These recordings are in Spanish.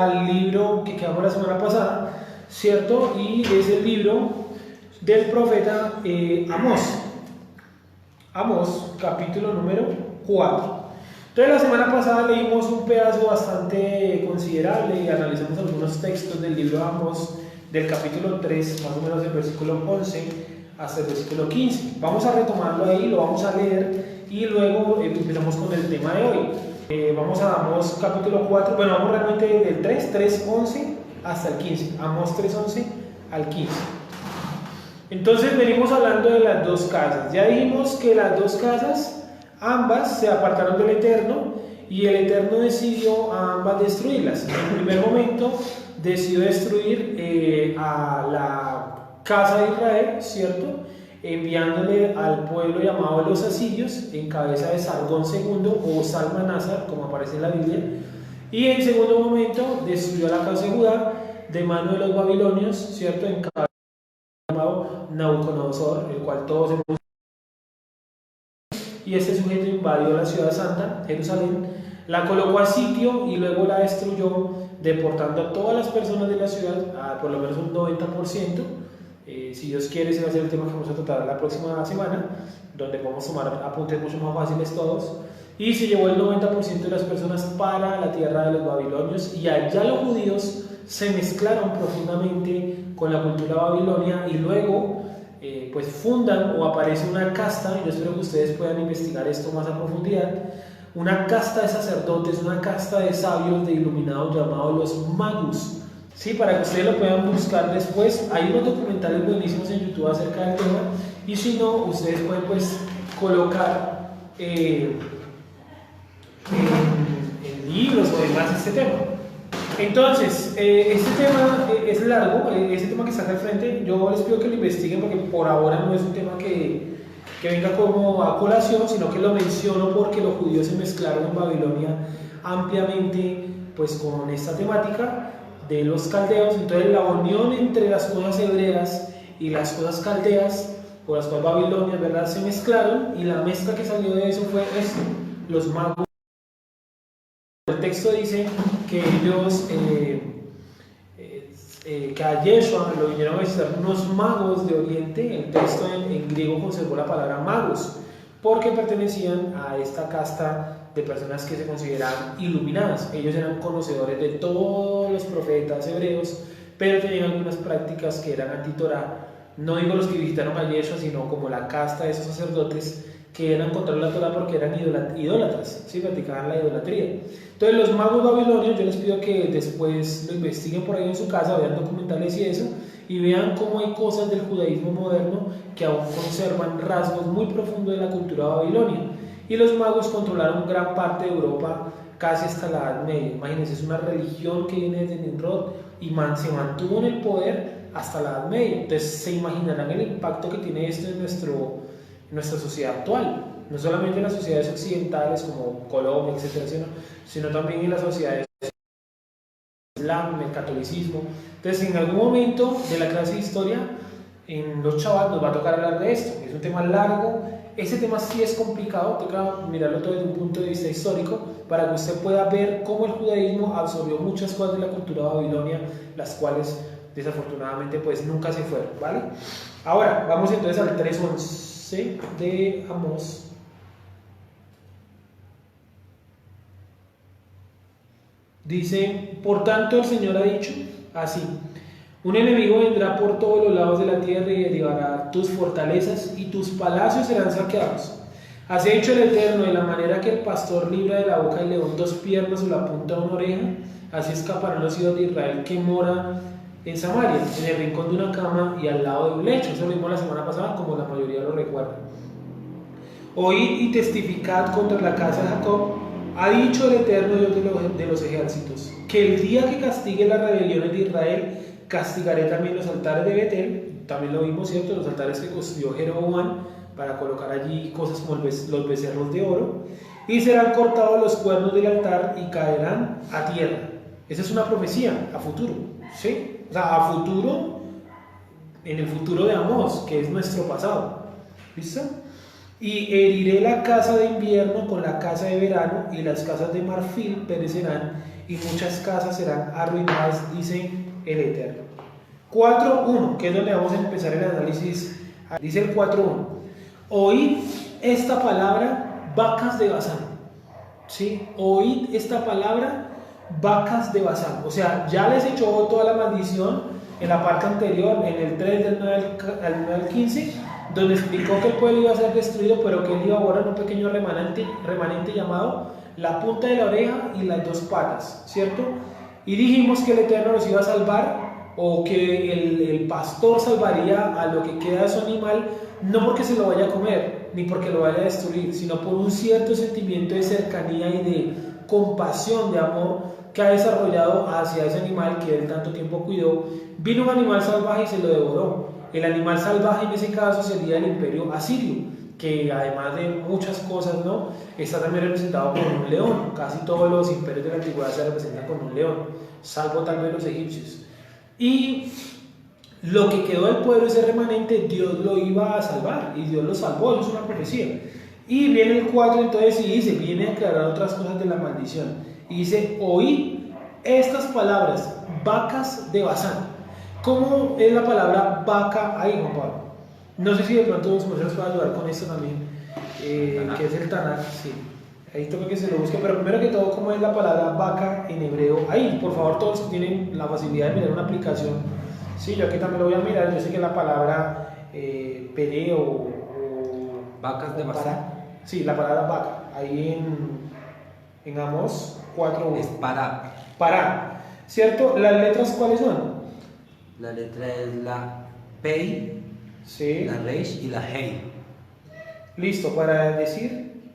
al libro que quedamos la semana pasada, ¿cierto? Y es el libro del profeta Amós. Amós, capítulo número 4. Entonces la semana pasada leímos un pedazo bastante considerable y analizamos algunos textos del libro de Amós, del capítulo 3, más o menos del versículo 11 hasta el versículo 15. Vamos a retomarlo ahí, lo vamos a leer y luego empezamos con el tema de hoy. Vamos a Amós capítulo 4, bueno, vamos realmente del 3:11 hasta el 15. Amós 3:11 al 15. Entonces venimos hablando de las dos casas. Ya dijimos que las dos casas, ambas se apartaron del Eterno y el Eterno decidió a ambas destruirlas. En el primer momento decidió destruir a la casa de Israel, ¿cierto? Enviándole al pueblo llamado los asirios en cabeza de Sargón II o Salmanasar, como aparece en la Biblia. Y en segundo momento destruyó a la casa de Judá de mano de los babilonios, ¿cierto? En cabeza llamado Nabucodonosor, el cual todos hemos. Y este sujeto invadió la ciudad santa, Jerusalén, la colocó a sitio y luego la destruyó, deportando a todas las personas de la ciudad, a por lo menos un 90%. Si Dios quiere, ese va a ser el tema que vamos a tratar la próxima semana, donde vamos a tomar apuntes mucho más fáciles todos. Y se llevó el 90% de las personas para la tierra de los babilonios, y allá los judíos se mezclaron profundamente con la cultura babilonia y luego pues fundan o aparece una casta, y yo espero que ustedes puedan investigar esto más a profundidad, una casta de sacerdotes, una casta de sabios, de iluminados llamados los magus. Sí, para que ustedes lo puedan buscar después. Hay unos documentales buenísimos en YouTube acerca del tema, y si no, ustedes pueden pues colocar en libros o demás este tema. Entonces, este tema es largo, este tema que está acá al frente, yo les pido que lo investiguen porque por ahora no es un tema que venga como a colación, sino que lo menciono porque los judíos se mezclaron en Babilonia ampliamente pues con esta temática de los caldeos. Entonces la unión entre las cosas hebreas y las cosas caldeas, por las cuales Babilonia, ¿verdad?, se mezclaron, y la mezcla que salió de eso fue esto, los magos. El texto dice que ellos, que a Yeshua lo vinieron a visitar unos magos de Oriente. El texto en griego conservó la palabra magos, porque pertenecían a esta casta de personas que se consideraban iluminadas. Ellos eran conocedores de todos los profetas hebreos, pero tenían algunas prácticas que eran anti-Torá. No digo los que visitaron a Yeshua, sino como la casta de esos sacerdotes que eran contra la Torá porque eran idólatras, ¿sí? Practicaban la idolatría. Entonces los magos babilonios, yo les pido que después lo investiguen por ahí en su casa, vean documentales y eso, y vean cómo hay cosas del judaísmo moderno que aún conservan rasgos muy profundos de la cultura babilonia. Y los magos controlaron gran parte de Europa casi hasta la Edad Media. Imagínense, es una religión que viene desde Nimrod y se mantuvo en el poder hasta la Edad Media. Entonces se imaginarán el impacto que tiene esto en nuestra sociedad actual, no solamente en las sociedades occidentales como Colombia, etcétera, sino también en las sociedades del Islam, el catolicismo. Entonces, en algún momento de la clase de historia, en los chavales nos va a tocar hablar de esto. Es un tema largo, ese tema sí es complicado, toca mirarlo todo desde un punto de vista histórico para que usted pueda ver cómo el judaísmo absorbió muchas cosas de la cultura babilonia, las cuales desafortunadamente pues nunca se fueron, ¿vale? Ahora, vamos entonces al 3:11 de Amós. Dice: por tanto el Señor ha dicho así: un enemigo vendrá por todos los lados de la tierra y derribará tus fortalezas, y tus palacios serán saqueados. Así ha dicho el Eterno: de la manera que el pastor libra de la boca del león dos piernas o la punta de una oreja, así escaparán los hijos de Israel que mora en Samaria, en el rincón de una cama y al lado de un lecho. Eso lo vimos la semana pasada, como la mayoría lo recuerda. Oíd y testificad contra la casa de Jacob, ha dicho el Eterno Dios de los ejércitos, que el día que castigue las rebeliones de Israel, castigaré también los altares de Betel. También lo vimos, ¿cierto? Los altares que construyó Jeroboam para colocar allí cosas como los becerros de oro, y serán cortados los cuernos del altar y caerán a tierra. Esa es una profecía a futuro, ¿sí? O sea, a futuro, en el futuro de Amós, que es nuestro pasado. ¿Listo? Y heriré la casa de invierno con la casa de verano, y las casas de marfil perecerán, y muchas casas serán arruinadas, dice el Eterno. 4.1, que es donde vamos a empezar el análisis. Dice el 4.1: oíd esta palabra, vacas de Basán. ¿Sí? Oíd esta palabra, vacas de Basán. O sea, ya les echó toda la maldición en la parte anterior, en el 3 del 9 al 15, donde explicó que el pueblo iba a ser destruido, pero que él iba a borrar un pequeño remanente llamado la punta de la oreja y las 2 patas, ¿cierto? Y dijimos que el Eterno los iba a salvar, o que el pastor salvaría a lo que queda de su animal, no porque se lo vaya a comer, ni porque lo vaya a destruir, sino por un cierto sentimiento de cercanía y de compasión, de amor que ha desarrollado hacia ese animal que él tanto tiempo cuidó. Vino un animal salvaje y se lo devoró. El animal salvaje en ese caso sería el imperio asirio, que además de muchas cosas, ¿no?, está también representado por un león. Casi todos los imperios de la antigüedad se representan con un león, salvo tal vez los egipcios. Y lo que quedó del pueblo, ese remanente, Dios lo iba a salvar, y Dios lo salvó. Eso es una profecía. Y viene el 4 entonces y dice, viene a aclarar otras cosas de la maldición, y dice: oíd estas palabras, vacas de Basán. ¿Cómo es la palabra vaca ahí, Juan Pablo? No sé si de pronto nos puede ayudar con esto también, que es el Tanakh. Sí, ahí toca que se lo busque, pero primero que todo, ¿cómo es la palabra vaca en hebreo ahí? Por favor, todos que tienen la facilidad de mirar una aplicación. Sí, yo aquí también lo voy a mirar. Yo sé que la palabra pere o vacas de Basán. Sí, la palabra vaca ahí en Amós 4.1 es para. Para, ¿cierto? ¿Las letras cuáles son? La letra es la Pei, Sí. la Reish y la Hei. Listo, para decir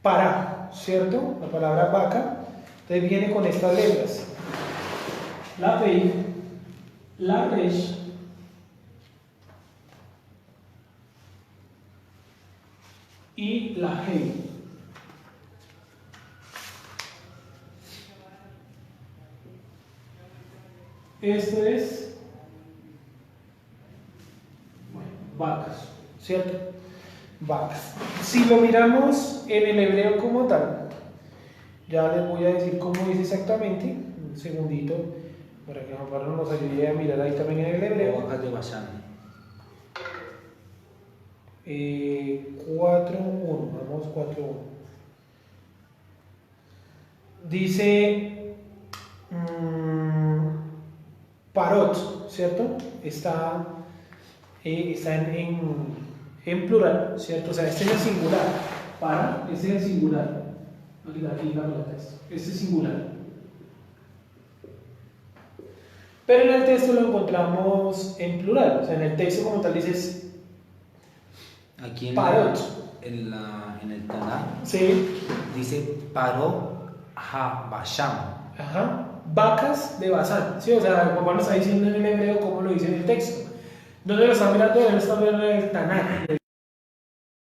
para, ¿cierto? La palabra vaca, entonces viene con estas letras: la Pei, la Resh y la Hei. Esto es, bueno, vacas, ¿cierto? Vacas. Si lo miramos en el hebreo como tal, ya les voy a decir cómo dice exactamente. Un segundito, para que Juan Pablo nos ayude a mirar ahí también en el hebreo. Vacas de Basán. 4.1, vamos 4.1. Dice parot, ¿cierto? Está en plural, ¿cierto? O sea, este es el singular. Para, este es el singular. Aquí la pelota, este es singular. Pero en el texto lo encontramos en plural. O sea, en el texto como tal dices aquí parot. En el Tanakh, Sí. dice Paro ha Bashan. Ajá. Vacas de Basán. Sí, o sea, como nos está diciendo en el hebreo, como lo dice en el texto. ¿Dónde lo están mirando? Lo están mirando en el Tanakh.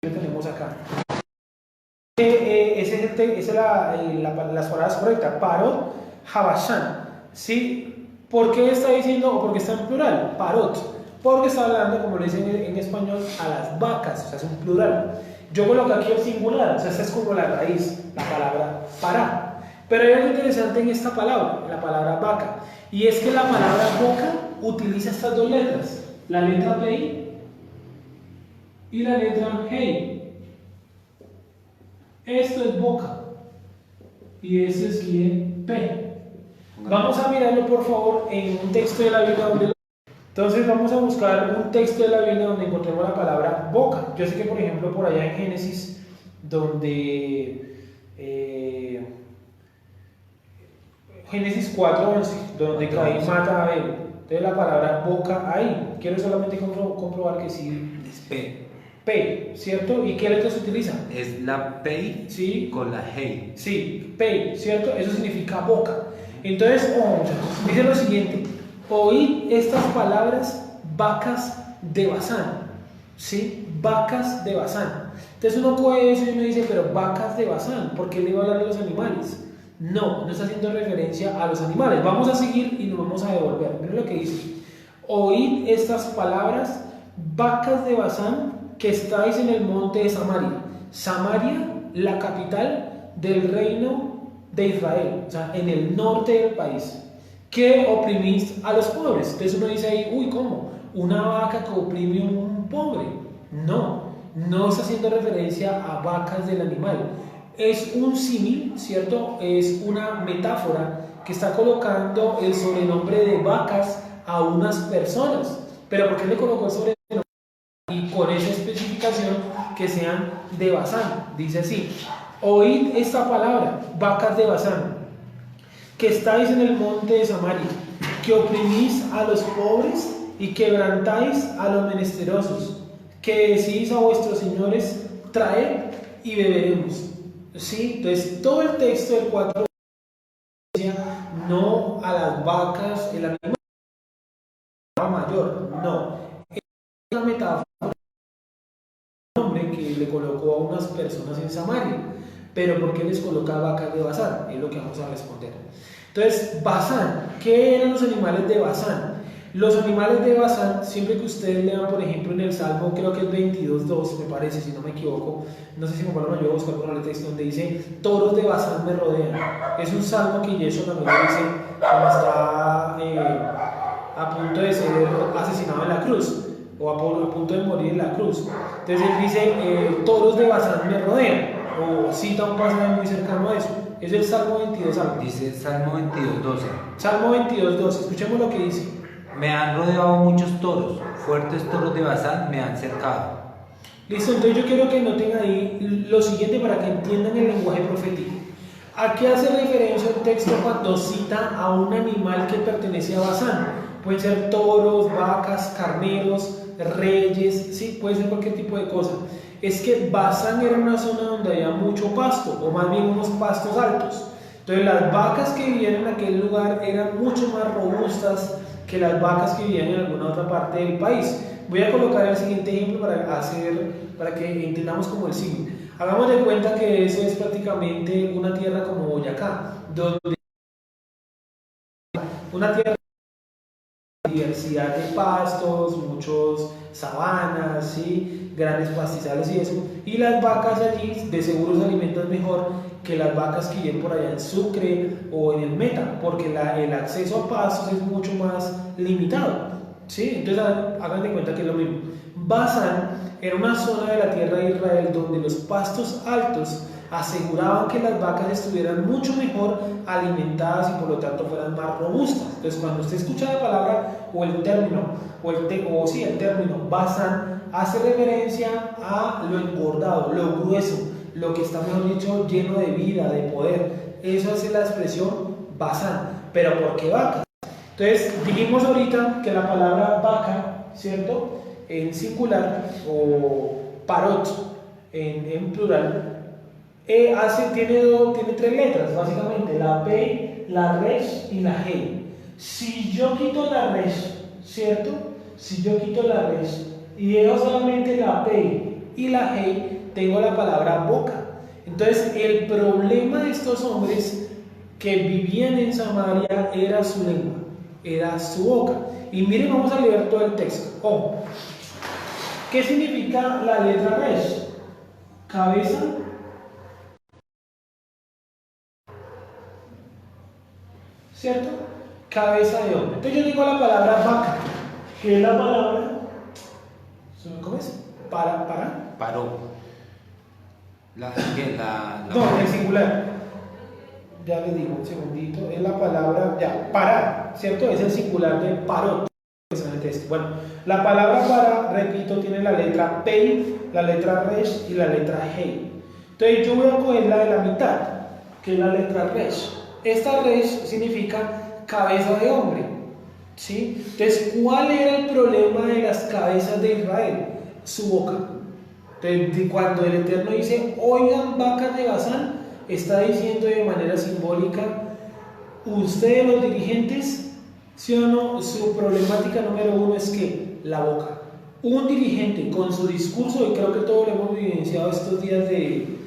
Que tenemos acá. Esa es las palabras correctas. Parot Habashan. ¿Sí? ¿Por qué está diciendo o por qué está en plural? Parot. Porque está hablando, como lo dicen en español, a las vacas. O sea, es un plural. Yo coloco aquí el singular. O sea, esta es como la raíz, la palabra para. Pero hay algo interesante en esta palabra, en la palabra vaca. Y es que la palabra boca utiliza estas 2 letras. La letra P y la letra Hei. Esto es boca y este es P. Vamos a mirarlo por favor en un texto de la Biblia entonces vamos a buscar un texto de la Biblia donde encontremos la palabra boca. Yo sé que por ejemplo por allá en Génesis, donde Génesis 4.11, donde Caín mata a Abel, entonces la palabra boca ahí. Quiero solamente comprobar que sí. Es P. P, ¿cierto? ¿Y qué letras se utilizan? Es la Pei, sí, con la Hei. Sí, P, ¿cierto? Eso significa boca. Entonces, dice lo siguiente: oíd estas palabras, vacas de Basán. ¿Sí? Vacas de Basán. Entonces uno coge eso y uno dice, pero vacas de Basán, ¿por qué le va a hablar de los animales? No está haciendo referencia a los animales. Vamos a seguir y nos vamos a devolver. Miren lo que dice: oíd estas palabras, vacas de Basán, que estáis en el monte de Samaria. Samaria, la capital del reino de Israel, o sea, en el norte del país, que oprimís a los pobres. Entonces uno dice ahí, uy, ¿cómo? ¿Una vaca que oprime a un pobre? No, no está haciendo referencia a vacas del animal. Es un símil, ¿cierto? Es una metáfora que está colocando el sobrenombre de vacas a unas personas. ¿Pero por qué le colocó el sobrenombre? Y con esa especificación que sean de Basán. Dice así: oíd esta palabra, vacas de Basán, que estáis en el monte de Samaria, que oprimís a los pobres y quebrantáis a los menesterosos, que decís a vuestros señores, traed y beberemos. ¿Sí? Entonces todo el texto del 4 no a las vacas, el animal mayor, no, es una metáfora que le colocó a unas personas en Samaria. Pero ¿por qué les coloca vacas de Basán? Es lo que vamos a responder. Entonces, Basán, ¿qué eran los animales de Basán? Los animales de Basán, siempre que ustedes lean, por ejemplo, en el Salmo, creo que es 22.2, me parece, si no me equivoco, no sé si me acuerdo, me ayuda a buscar por el texto, donde dice, toros de Basán me rodean. Es un salmo que Yeshua también lo dice cuando está a punto de ser asesinado en la cruz, o a punto de morir en la cruz. Entonces él dice, toros de Basán me rodean, o cita un pasaje muy cercano a eso. Es el Salmo 22 algo. Dice Salmo 22:12. Salmo 22:12, escuchemos lo que dice. Me han rodeado muchos toros, fuertes toros de Basán me han cercado. Listo, entonces yo quiero que noten ahí lo siguiente para que entiendan el lenguaje profético. ¿A qué hace referencia el texto cuando cita a un animal que pertenece a Basán? Pueden ser toros, vacas, carneros, reyes, sí, puede ser cualquier tipo de cosa. Es que Basán era una zona donde había mucho pasto, o más bien unos pastos altos. Entonces las vacas que vivían en aquel lugar eran mucho más robustas que las vacas que vivían en alguna otra parte del país. Voy a colocar el siguiente ejemplo para que entendamos como el signo. Hagamos de cuenta que eso es prácticamente una tierra como Boyacá, donde una tierra con diversidad de pastos, muchos sabanas, ¿sí? Grandes pastizales y eso, y las vacas allí de seguro se alimentan mejor que las vacas que viven por allá en Sucre o en el Meta, porque el acceso a pastos es mucho más limitado, ¿sí? Entonces hagan de cuenta que es lo mismo. Basán era una zona de la tierra de Israel donde los pastos altos aseguraban que las vacas estuvieran mucho mejor alimentadas y por lo tanto fueran más robustas. Entonces cuando usted escucha la palabra o el término el término Basán, hace referencia a lo engordado, lo grueso, lo que está, mejor dicho, lleno de vida, de poder. Eso hace la expresión Basán. ¿Pero por qué vacas? Entonces dijimos ahorita que la palabra vaca, ¿cierto?, en singular, o parot en plural, tiene tres letras, básicamente, la P, la resh y la G. Si yo quito la resh, ¿cierto? Si yo quito la resh y dejo solamente la P y la G, tengo la palabra boca. Entonces, el problema de estos hombres que vivían en Samaria era su lengua, era su boca. Y miren, vamos a leer todo el texto. Oh. ¿Qué significa la letra resh? Cabeza. ¿Cierto? Cabeza de hombre. Entonces yo digo la palabra vaca, que es la palabra, ¿cómo es? Paró. No, en singular. Ya le digo un segundito. Es la palabra, ya, parar, ¿cierto? Es el singular de paró. Bueno, la palabra para, repito, tiene la letra P, la letra resh y la letra G. Entonces yo voy a coger la de la mitad, que es la letra resh. Esta resh significa cabeza de hombre, ¿sí? Entonces, ¿cuál era el problema de las cabezas de Israel? Su boca. Entonces, cuando el Eterno dice, oigan vacas de Basán, está diciendo de manera simbólica, ustedes los dirigentes, ¿sí o no? Su problemática número uno es que la boca. Un dirigente con su discurso, y creo que todos lo hemos evidenciado estos días de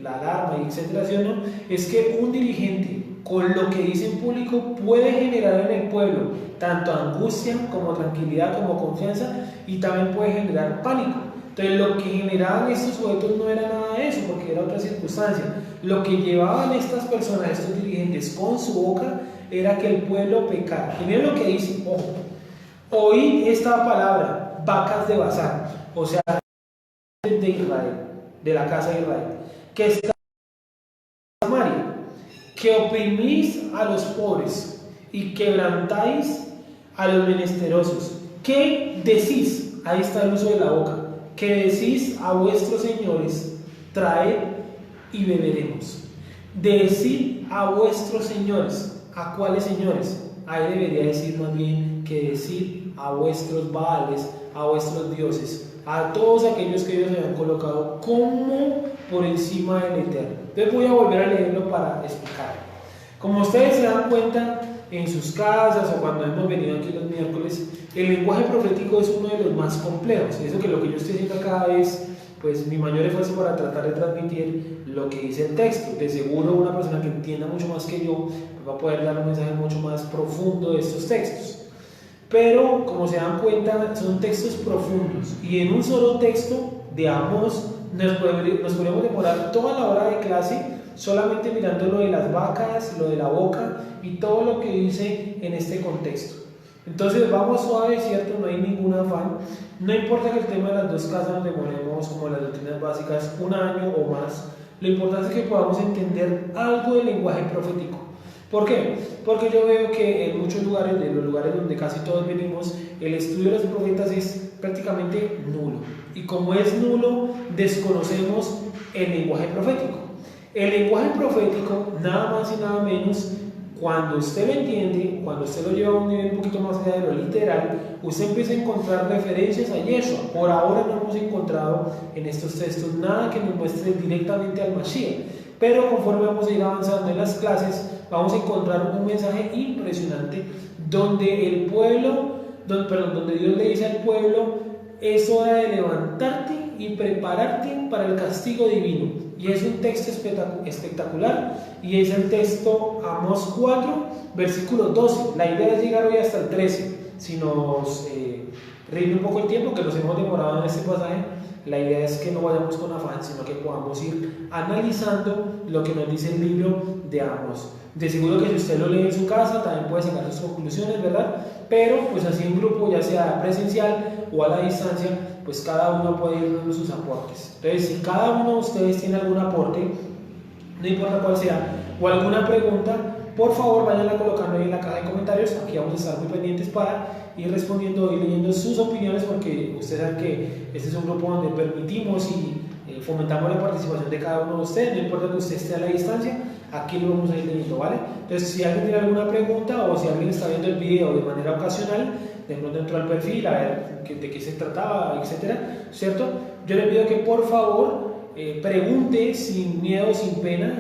la alarma, etcétera, ¿sí o no? Es que un dirigente con lo que dice en público puede generar en el pueblo tanto angustia como tranquilidad como confianza, y también puede generar pánico. Entonces lo que generaban estos sujetos no era nada de eso, porque era otra circunstancia. Lo que llevaban estas personas, estos dirigentes, con su boca, era que el pueblo pecara. Y miren lo que dice, ojo, oí esta palabra, vacas de Basán, o sea, de Israel, de la casa de Israel, que está en Samaria, que oprimís a los pobres y quebrantáis a los menesterosos. ¿Qué decís? Ahí está el uso de la boca. Que decís a vuestros señores, traed y beberemos. Decid a vuestros señores. ¿A cuáles señores? Ahí debería decir más bien que decid a vuestros baales, a vuestros dioses, a todos aquellos que ellos habían colocado como por encima del Eterno. Entonces voy a volver a leerlo para explicar. Como ustedes se dan cuenta en sus casas o cuando hemos venido aquí los miércoles, el lenguaje profético es uno de los más complejos. Eso que lo que yo estoy haciendo acá es pues mi mayor esfuerzo para tratar de transmitir lo que dice el texto. De seguro una persona que entienda mucho más que yo va a poder dar un mensaje mucho más profundo de estos textos. Pero como se dan cuenta son textos profundos y en un solo texto de Amós nos podemos demorar toda la hora de clase solamente mirando lo de las vacas, lo de la boca y todo lo que dice en este contexto. Entonces vamos suave, ¿cierto? No hay ningún afán. No importa que el tema de las dos casas nos demoremos como las doctrinas básicas un año o más. Lo importante es que podamos entender algo del lenguaje profético. ¿Por qué? Porque yo veo que en muchos lugares, en los lugares donde casi todos venimos, el estudio de los profetas es prácticamente nulo. Y como es nulo, desconocemos el lenguaje profético. El lenguaje profético, nada más y nada menos, cuando usted lo entiende, cuando usted lo lleva a un nivel un poquito más allá de lo literal, usted empieza a encontrar referencias a Yeshua. Por ahora no hemos encontrado en estos textos nada que nos muestre directamente al Mashiach, pero conforme vamos a ir avanzando en las clases, vamos a encontrar un mensaje impresionante donde el pueblo, donde Dios le dice al pueblo, es hora de levantarte y prepararte para el castigo divino. Y es un texto espectacular y es el texto Amós 4, versículo 12. La idea es llegar hoy hasta el 13. Si nos rinde un poco el tiempo, que nos hemos demorado en este pasaje, la idea es que no vayamos con afán, sino que podamos ir analizando lo que nos dice el libro de Amós. De seguro que si usted lo lee en su casa, también puede sacar sus conclusiones, ¿verdad? Pero pues así en grupo, ya sea presencial o a la distancia, pues cada uno puede ir dando sus aportes. Entonces, si cada uno de ustedes tiene algún aporte, no importa cuál sea, o alguna pregunta, por favor váyanla colocando ahí en la caja de comentarios. Aquí vamos a estar muy pendientes para ir respondiendo y leyendo sus opiniones, porque ustedes saben que este es un grupo donde permitimos y fomentamos la participación de cada uno de ustedes. No importa que usted esté a la distancia, aquí lo vamos a ir leyendo, ¿vale? Entonces, si alguien tiene alguna pregunta o si alguien está viendo el video de manera ocasional, de pronto entró al perfil a ver de qué se trataba, etcétera, ¿cierto? Yo le pido que por favor pregunte sin miedo, sin pena.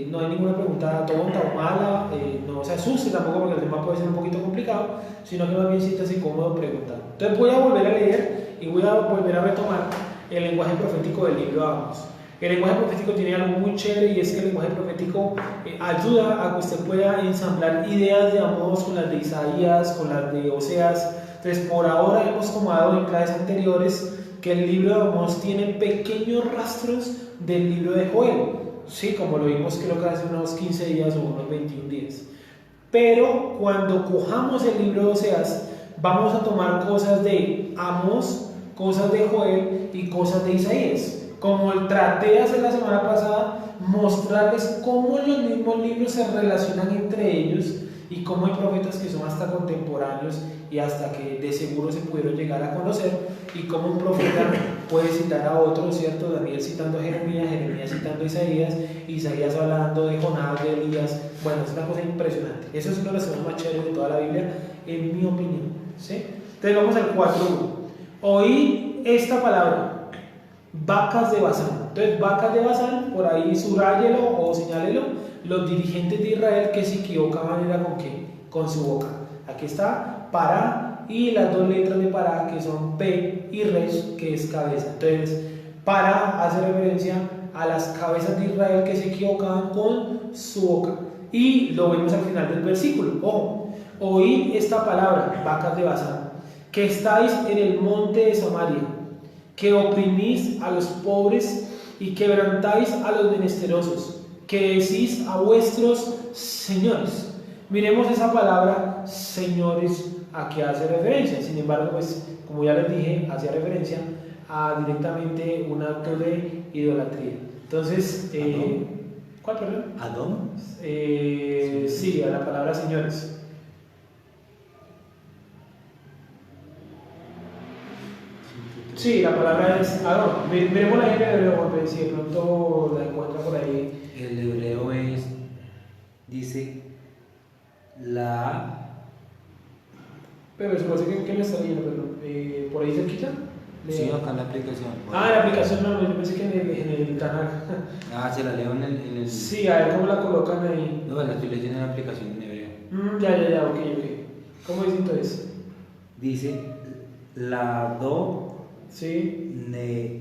No hay ninguna pregunta tonta o mala, no se asuste tampoco porque el tema puede ser un poquito complicado, sino que más bien siéntase cómodo preguntando. Entonces voy a volver a leer y voy a volver a retomar el lenguaje profético del libro de Amós. El lenguaje profético tiene algo muy chévere y es que el lenguaje profético ayuda a que usted pueda ensamblar ideas de Amós con las de Isaías, con las de Oseas. Entonces, por ahora hemos tomado en clases anteriores que el libro de Amós tiene pequeños rastros del libro de Joel, sí, como lo vimos creo que hace unos 15 días o unos 21 días. Pero cuando cojamos el libro de Oseas, vamos a tomar cosas de Amós, cosas de Joel y cosas de Isaías. Como traté de hacer la semana pasada, mostrarles cómo los mismos libros se relacionan entre ellos y cómo hay profetas que son hasta contemporáneos y hasta que de seguro se pudieron llegar a conocer, y cómo un profeta puede citar a otro, ¿cierto? Daniel citando a Jeremías, Jeremías citando a Isaías, Isaías hablando de Jonás, de Elías. Bueno, es una cosa impresionante. Eso es una de las cosas más chéveres de toda la Biblia, en mi opinión, ¿sí? Entonces vamos al 4.1. Oí esta palabra, vacas de Basán. Entonces, vacas de Basán, por ahí subráyelo o señálelo, los dirigentes de Israel que se equivocaban era con qué, con su boca. Aquí está Pará y las dos letras de Pará que son P y Resh, que es cabeza. Entonces, Pará hace referencia a las cabezas de Israel que se equivocaban con su boca. Y lo vemos al final del versículo. Ojo, oí esta palabra, vacas de Basán, que estáis en el monte de Samaria, que oprimís a los pobres y quebrantáis a los menesterosos, que decís a vuestros señores. Miremos esa palabra señores a qué hace referencia. Sin embargo, pues como ya les dije, hacía referencia a directamente un acto de idolatría. Entonces, ¿cuál, perdón? ¿Adón? Sí, a la palabra señores. Sí, la palabra es Adón. Miremos la Biblia de hebreo, si de pronto la encuentra por ahí. El hebreo dice la... Pero se parece que me está leyendo, perdón. ¿Por ahí cerquita? Sí, acá en la aplicación. Ah, en la aplicación no, yo pensé que en el canal. Ah, se la leo en el... Sí, a ver cómo la colocan ahí. No, la estoy leyendo en la aplicación en hebreo. Ya, ok. ¿Cómo dice entonces? Dice la do Sí. Nehem.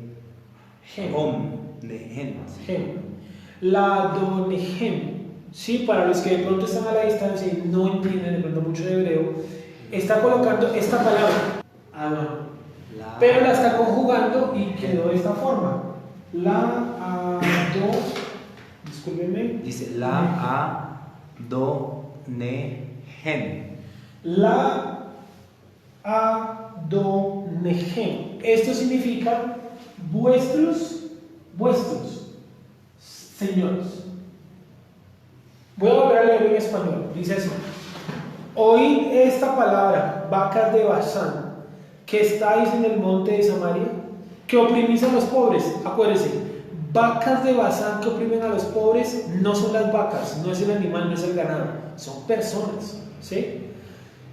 La Donehem. Sí, para los que de pronto están a la distancia y no entienden de pronto mucho de hebreo, está colocando esta palabra, Adón, pero la está conjugando y quedó de esta forma. La Adó, discúlpenme. Dice la Adonehem. La Adonehem. Esto significa vuestros señores. Voy a volver a leer en español. Dice así: oíd esta palabra, vacas de Basán, que estáis en el monte de Samaria, que oprimís a los pobres. Acuérdense, vacas de Basán que oprimen a los pobres no son las vacas, no es el animal, no es el ganado, son personas, ¿sí?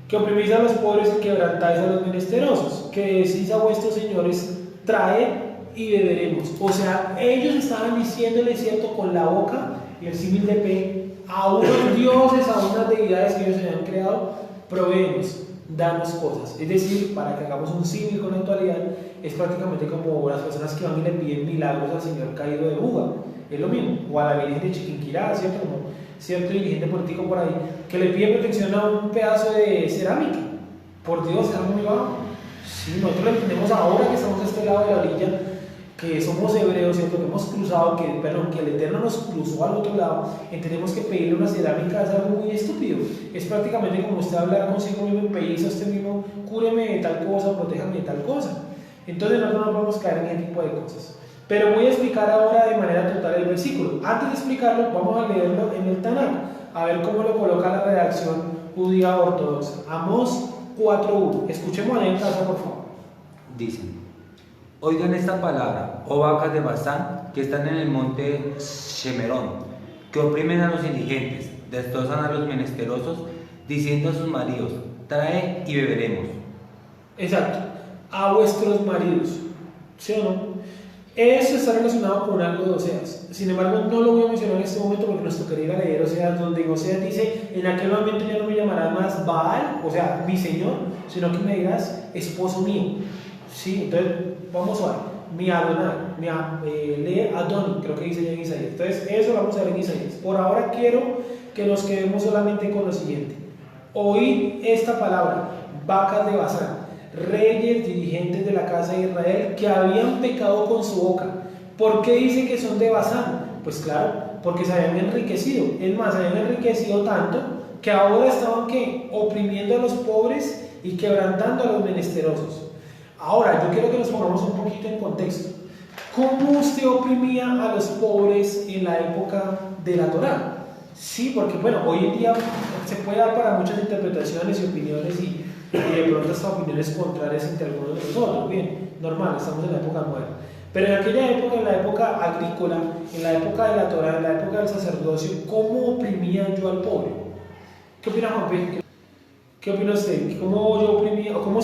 Que oprimís a los pobres y quebrantáis a los menesterosos, que decís a vuestros señores, traed y beberemos. O sea, ellos estaban diciéndole, cierto, con la boca y el símil de P a unos dioses, a unas deidades que ellos habían creado, proveemos, danos cosas. Es decir, para que hagamos un símil con la actualidad, es prácticamente como las personas que van y le piden milagros al señor caído de Buga, es lo mismo, o a la Virgen de Chiquinquirá, ¿cierto? Como cierto dirigente político por ahí, que le pide protección a un pedazo de cerámica. Por Dios, es algo muy bajo. Sí, nosotros lo entendemos ahora que estamos a este lado de la orilla, que somos hebreos, ¿cierto? Que hemos cruzado, que el Eterno nos cruzó al otro lado, entendemos que pedirle una cerámica es algo muy estúpido. Es prácticamente como usted hablar consigo mismo en país, a usted mismo, cúreme de tal cosa, protéjame de tal cosa. Entonces nosotros no podemos caer en ese tipo de cosas. Pero voy a explicar ahora de manera total el versículo. Antes de explicarlo, vamos a leerlo en el Tanakh, a ver cómo lo coloca la redacción judía ortodoxa. Amós 4.1. Escuchemos ahí en casa, por favor. Dicen: oigan esta palabra, oh vacas de Basán, que están en el monte Shemerón, que oprimen a los indigentes, destrozan a los menesterosos, diciendo a sus maridos, trae y beberemos. Exacto, a vuestros maridos, ¿sí o no? Eso está relacionado con algo de Oseas. Sin embargo, no lo voy a mencionar en este momento porque nos tocaría ir a leer Oseas, donde Oseas dice: en aquel momento ya no me llamarás más Baal, o sea, mi señor, sino que me dirás esposo mío. Sí, entonces vamos a ver, mi Adonai, lee Adoni, creo que dice ya en Isaías. Entonces, eso lo vamos a ver en Isaías. Por ahora quiero que nos quedemos solamente con lo siguiente: oíd esta palabra, vacas de Basán, reyes, dirigentes de la casa de Israel, que habían pecado con su boca. ¿Por qué dice que son de Basán? Pues claro, porque se habían enriquecido. Es más, se habían enriquecido tanto que ahora estaban ¿qué? Oprimiendo a los pobres y quebrantando a los menesterosos. Ahora, yo quiero que nos pongamos un poquito en contexto. ¿Cómo usted oprimía a los pobres en la época de la Torá? Sí, porque bueno, hoy en día se puede dar para muchas interpretaciones y opiniones y de pronto hasta opiniones contrarias entre algunos de nosotros. Bien, normal, estamos en la época moderna. Pero en aquella época, en la época agrícola, en la época de la Torá, en la época del sacerdocio, ¿cómo oprimía yo al pobre? ¿Qué opina Juan Pedro? ¿Qué opina usted? ¿Cómo yo oprimía, o cómo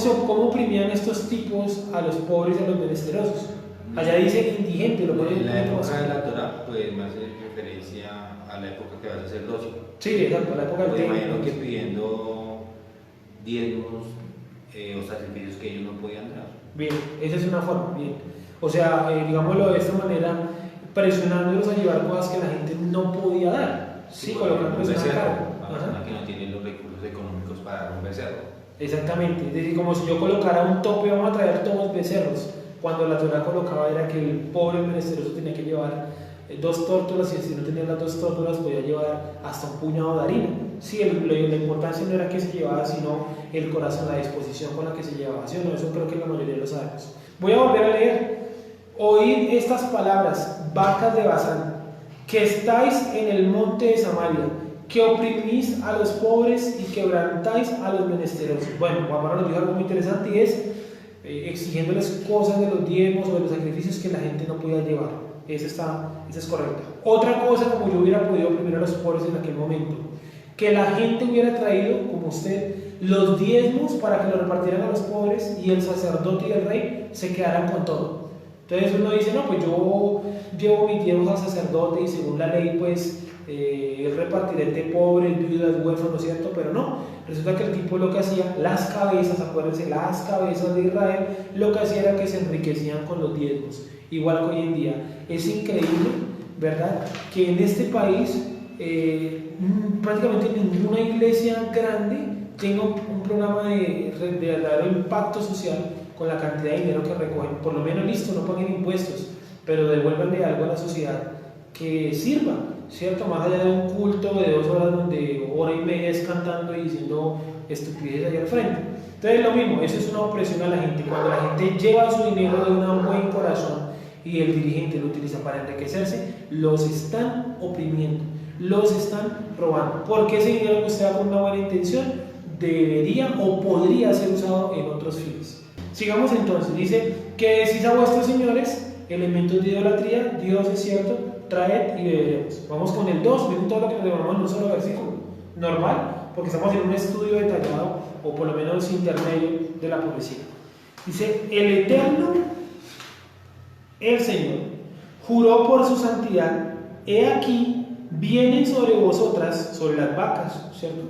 oprimían estos tipos a los pobres y a los menesterosos? Allá dice indigente, lo en la época de la Torá, pues me hace referencia a la época que va a sacerdocio. Sí, exacto, la época del templo. Me templo. imagino que pidiendo diezmos o sacrificios que ellos no podían dar. Bien, esa es una forma, bien. O sea, digámoslo de esta manera, presionándolos a llevar cosas que la gente no podía dar. Sí, colocándolos en la cara. Una que no tiene los recursos económicos para dar un becerro. Exactamente, es decir, como si yo colocara un tope, vamos a traer todos becerros. cuando la Torá colocaba era que el pobre menesteroso tenía que llevar 2 tórtolas, y si no tenía las 2 tórtolas podía llevar hasta un puñado de harina. Sí, la importancia no era que se llevaba, sino el corazón, la disposición con la que se llevaba. ¿Sí o no? Eso creo que la mayoría lo sabemos. Voy a volver a leer. Oíd estas palabras, vacas de Basán, que estáis en el monte de Samaria, que oprimís a los pobres y quebrantáis a los menesterosos. Bueno, Juan Pablo nos dijo algo muy interesante, y es exigiéndoles cosas de los diezmos o de los sacrificios que la gente no podía llevar. Esa es correcta. Otra cosa, como yo hubiera podido oprimir a los pobres en aquel momento, que la gente hubiera traído, como usted, los diezmos para que los repartieran a los pobres, y el sacerdote y el rey se quedaran con todo. Entonces uno dice, no, pues yo llevo mis diezmos al sacerdote y según la ley pues él repartirá entre pobres, viudas, huérfanos, ¿cierto? Pero no, resulta que el tipo lo que hacía, las cabezas, acuérdense, las cabezas de Israel, lo que hacía era que se enriquecían con los diezmos, igual que hoy en día. Es increíble, ¿verdad?, que en este país prácticamente ninguna iglesia grande tenga un programa de dar impacto social con la cantidad de dinero que recogen. Por lo menos, listo, no paguen impuestos, pero devuélvanle algo a la sociedad que sirva, ¿cierto? Más allá de un culto de 2 horas donde hora y media es cantando y diciendo estupideces allá al frente. Entonces lo mismo, eso es una opresión a la gente. Cuando la gente lleva su dinero de un buen corazón y el dirigente lo utiliza para enriquecerse, los están oprimiendo, los están robando. Porque ese dinero que usted da con una buena intención debería o podría ser usado en otros fines. Sigamos entonces. Dice que decís a vuestros señores elementos de idolatría, Dios es cierto, traed y beberemos. Vamos con el 2, miren todo lo que nos demoramos en un solo versículo. Normal, porque estamos en un estudio detallado, o por lo menos intermedio, de la profecía. Dice, el Eterno, el Señor, juró por su santidad, he aquí, vienen sobre vosotras, sobre las vacas, ¿cierto?,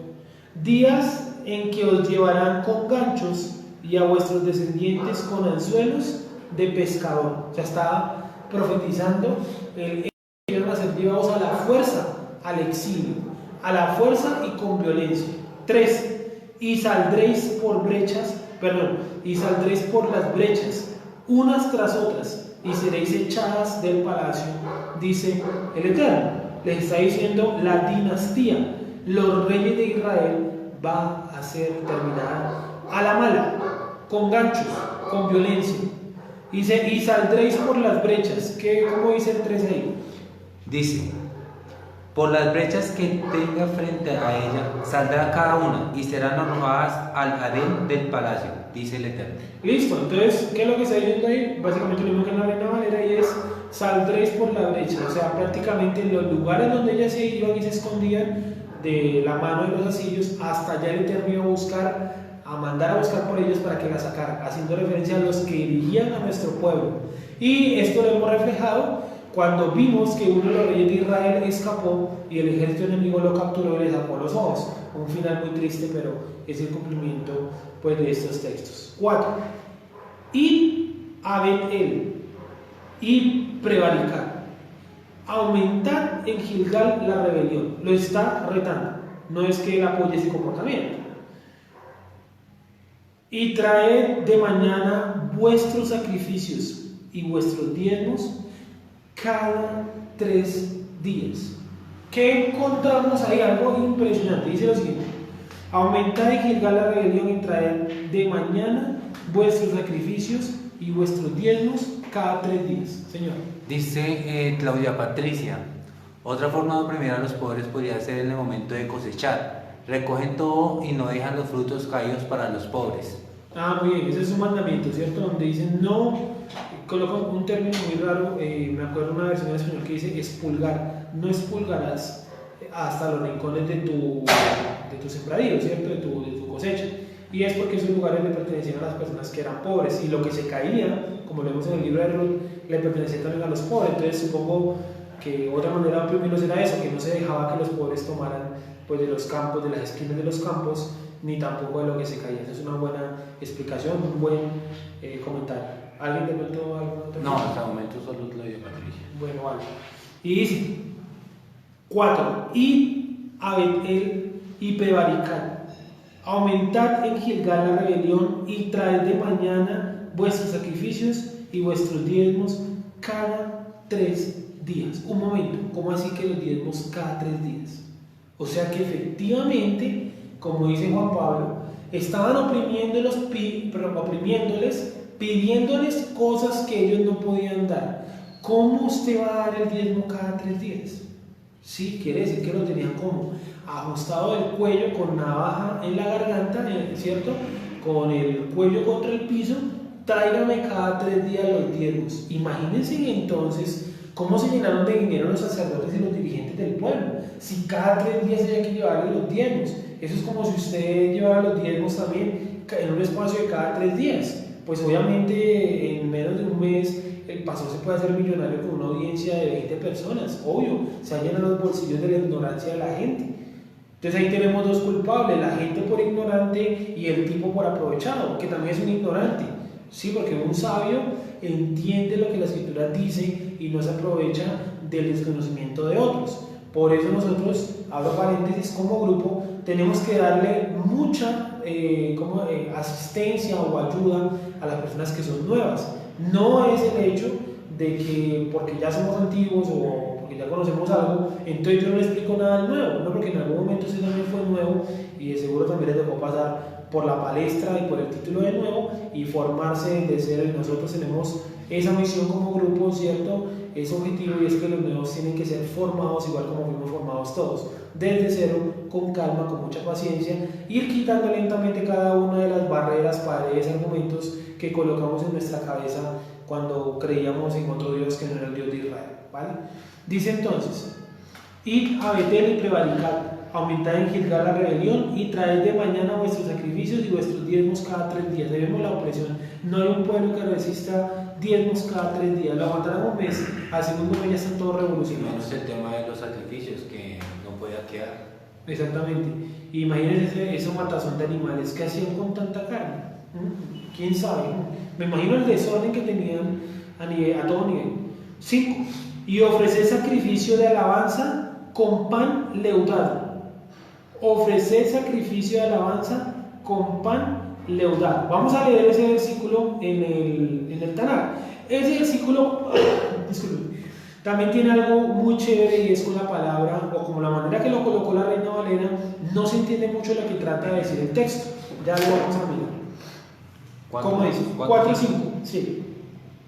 días en que os llevarán con ganchos y a vuestros descendientes con anzuelos de pescador. O sea, está profetizando el que van a ser llevados a la fuerza, al exilio, a la fuerza y con violencia. 3. Y saldréis por las brechas, unas tras otras, y seréis echadas del palacio, dice el Eterno. Les está diciendo la dinastía, los reyes de Israel va a ser terminada a la mala, con ganchos, con violencia. Dice, y saldréis por las brechas. ¿Cómo dice el 3 ahí? Dice, por las brechas que tenga frente a ella, saldrá cada una, y serán arrojadas al harén del palacio, dice el Eterno. Listo, entonces, ¿qué es lo que está diciendo ahí? Básicamente lo mismo que en la Reina Valera, y es, saldréis por la brecha. O sea, prácticamente en los lugares donde ellas se iban y se escondían de la mano de los asirios, hasta allá el Eterno iba a mandar a buscar por ellos para que la sacaran, haciendo referencia a los que dirigían a nuestro pueblo. Y esto lo hemos reflejado cuando vimos que uno de los reyes de Israel escapó y el ejército enemigo lo capturó y le sacó los ojos. Un final muy triste, pero es el cumplimiento pues de estos textos. 4. Y a Bet-el y prevaricar, aumentad en Gilgal la rebelión. Lo está retando, no es que él apoye ese comportamiento. Y traed de mañana vuestros sacrificios y vuestros diezmos cada 3 días. ¿Qué encontramos ahí? Algo impresionante. Dice lo siguiente: aumentad en Gilgal la rebelión y traed de mañana vuestros sacrificios y vuestros diezmos cada 3 días. Señor. Dice Claudia Patricia, otra forma de oprimir a los pobres podría ser en el momento de cosechar. Recogen todo y no dejan los frutos caídos para los pobres. Muy bien, ese es un mandamiento, ¿cierto? Donde dicen no, colocan un término muy raro, me acuerdo de una versión en español que dice expulgar, no expulgarás hasta los rincones de tu sembradío, ¿cierto? De tu cosecha. Y es porque esos lugares le pertenecían a las personas que eran pobres, y lo que se caía, como leemos en el libro de Ruth, le pertenecía también a los pobres. Entonces supongo que otra manera de oprimirlos era eso, que no se dejaba que los pobres tomaran pues de los campos, de las esquinas de los campos, ni tampoco de lo que se caía. Esa es una buena explicación, un buen comentario. ¿Alguien de pronto algún otro? No, hasta el momento solo lo dio Patricia. Bueno, vale. Y dice 4. Y a Bet-el y prevaricar, aumentad en Gilgal la rebelión y traed de mañana vuestros sacrificios y vuestros diezmos cada 3 días. Un momento, ¿cómo así que los diezmos cada 3 días? O sea que efectivamente, como dice Juan Pablo, estaban oprimiéndoles, pidiéndoles cosas que ellos no podían dar. ¿Cómo usted va a dar el diezmo cada 3 días? Sí, quiere decir que lo tenían como ajustado del cuello con navaja en la garganta, ¿cierto? Con el cuello contra el piso, tráigame cada 3 días los diezmos. Imagínense entonces cómo se llenaron de dinero los sacerdotes y los dirigentes del pueblo, si cada 3 días había que llevarle los diezmos. Eso es como si usted llevara los diezmos también en un espacio de cada 3 días. Pues obviamente en menos de un mes el pastor se puede hacer millonario con una audiencia de 20 personas, obvio, se llenan los bolsillos de la ignorancia de la gente. Entonces ahí tenemos dos culpables, la gente por ignorante y el tipo por aprovechado, que también es un ignorante, sí, porque un sabio entiende lo que la escritura dice y no se aprovecha del desconocimiento de otros. Por eso nosotros, abro paréntesis, como grupo tenemos que darle mucha asistencia o ayuda a las personas que son nuevas. No es el hecho de que porque ya somos antiguos o porque ya conocemos algo, entonces yo no le explico nada nuevo, no, porque en algún momento usted también fue nuevo y de seguro también le tocó pasar por la palestra y por el título de nuevo y formarse de cero, y nosotros tenemos esa misión como grupo, ¿cierto? Ese objetivo, y es que los nuevos tienen que ser formados igual como fuimos formados todos, desde cero, con calma, con mucha paciencia, ir quitando lentamente cada una de las barreras, paredes, argumentos que colocamos en nuestra cabeza cuando creíamos en otro Dios que no era el Dios de Israel, ¿vale? Dice entonces: id a Betel y prevaricad, aumentad en Gilgal la rebelión y traed de mañana vuestros sacrificios y vuestros diezmos cada 3 días. Debemos la opresión. No hay un pueblo que resista diezmos cada 3 días. Lo aguantarán un mes, al segundo mes ya están todos revolucionados. Menos el tema de los sacrificios, que no podía quedar. Exactamente. Imagínense ese matazón de animales que hacían con tanta carne. ¿Quién sabe? Me imagino el desorden que tenían a todo nivel. 5. Y ofrecer sacrificio de alabanza con pan leudado. Ofrecer sacrificio de alabanza con pan leudado. Vamos a leer ese versículo en el Tanakh. Ese versículo, disculpen, también tiene algo muy chévere, y es con la palabra, o como la manera que lo colocó la Reina Valera, no se entiende mucho lo que trata de decir el texto. Ya lo vamos a mirar. ¿Cómo dice? 4 y 5. Sí.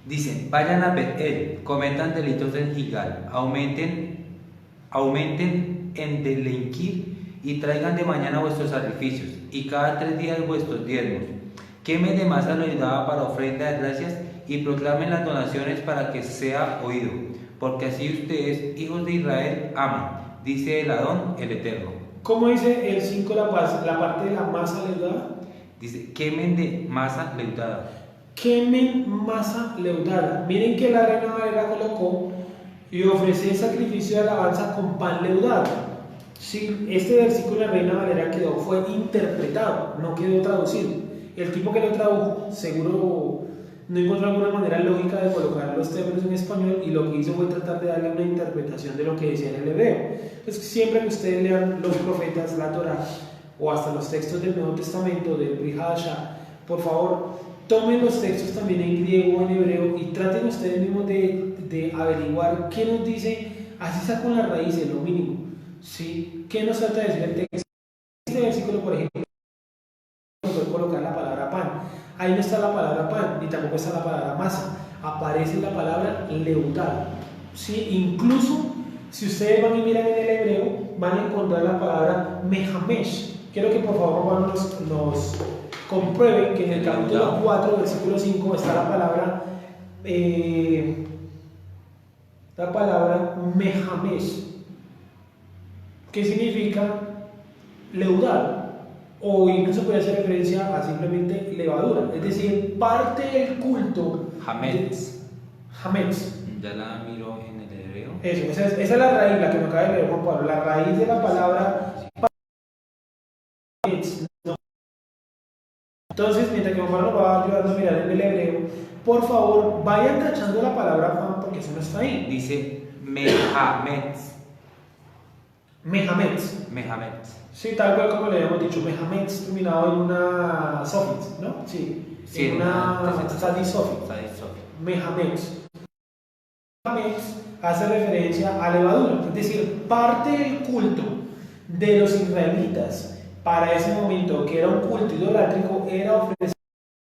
Dicen: vayan a Betel, cometan delitos en Gilgal, aumenten en delinquir y traigan de mañana vuestros sacrificios y cada 3 días vuestros diezmos. Quemen de masa lo ayudaba para ofrenda de gracias y proclamen las donaciones para que sea oído, porque así ustedes, hijos de Israel, aman, dice el Adón, el Eterno. ¿Cómo dice el 5 la parte de la masa leudada? Dice: quemen de masa leudada. Quemen masa leudada. Miren que la Reina Valera colocó: y ofrecer sacrificio de alabanza con pan leudado. Sí, este versículo de la Reina Valera fue interpretado, no quedó traducido. El tipo que lo tradujo seguro no encontró alguna manera lógica de colocar los términos en español, y lo que hizo fue tratar de darle una interpretación de lo que decía en el hebreo. Entonces, siempre que ustedes lean los profetas, la Torá, o hasta los textos del Nuevo Testamento, del Brit Hadashah, por favor, tomen los textos también en griego o en hebreo y traten ustedes mismos de averiguar qué nos dice, así sea con las raíces, lo mínimo, ¿sí? ¿Qué nos trata de decir el texto? Este versículo, por ejemplo, puede colocar la palabra pan. Ahí no está la palabra pan, ni tampoco está la palabra masa. Aparece la palabra leudar, ¿sí? Incluso, si ustedes van y miran en el hebreo, van a encontrar la palabra mehamesh. Quiero que por favor Juan nos comprueben que en el capítulo 4, versículo 5, está la palabra mehamesh, que significa leudar, o incluso puede hacer referencia a simplemente levadura, es decir, parte del culto. Hametz. Hametz. Ya la miro en el hebreo. Eso, esa es la raíz, la que nos acaba de leer Juan Pablo, la raíz de la palabra. Entonces, mientras que Juan Pablo nos va ayudando a mirar en el hebreo, por favor, vayan tachando la palabra pan, porque eso no está ahí. Dice Mehametz. Mehametz. Mehametz. Sí, tal cual como le habíamos dicho, Mehametz terminado en una sofit, ¿no? Sí, Sí, en una sadisofit. Mejamex. Mejamex hace referencia a levadura, es decir, parte del culto de los israelitas para ese momento, que era un culto idolátrico, era ofrecer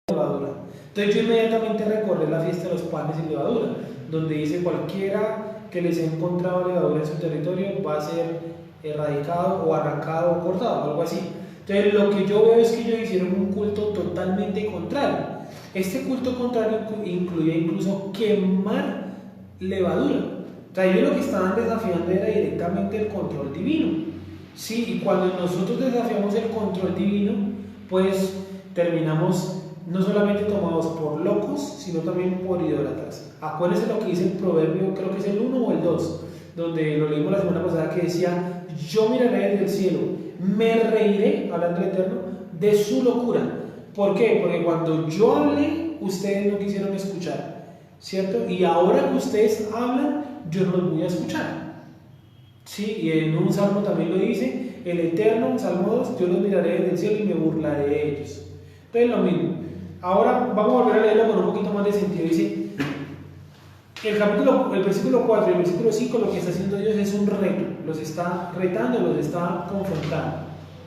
levadura. Entonces yo inmediatamente recordé la fiesta de los panes sin levadura, donde dice cualquiera que les haya encontrado levadura en su territorio va a ser erradicado o arrancado o cortado, algo así. Entonces lo que yo veo es que ellos hicieron un culto totalmente contrario. Este culto contrario incluía incluso quemar levadura. O sea, ellos lo que estaban desafiando era directamente el control divino. Sí, y cuando nosotros desafiamos el control divino, pues terminamos no solamente tomados por locos, sino también por idólatras. Acuérdense lo que dice el proverbio, creo que es el 1 o el 2, donde lo leímos la semana pasada, que decía: yo miraré desde el cielo, me reiré, hablando del Eterno, de su locura. ¿Por qué? Porque cuando yo hablé, ustedes no quisieron escuchar, ¿cierto? Y ahora que ustedes hablan, yo no los voy a escuchar. Sí, y en un salmo también lo dice, el Eterno, Salmo 2, yo los miraré desde el cielo y me burlaré de ellos. Entonces lo mismo. Ahora vamos a volver a leerlo con un poquito más de sentido. Dice, el versículo 4 y el versículo 5, lo que está haciendo Dios es un reto, los está retando, los está confrontando.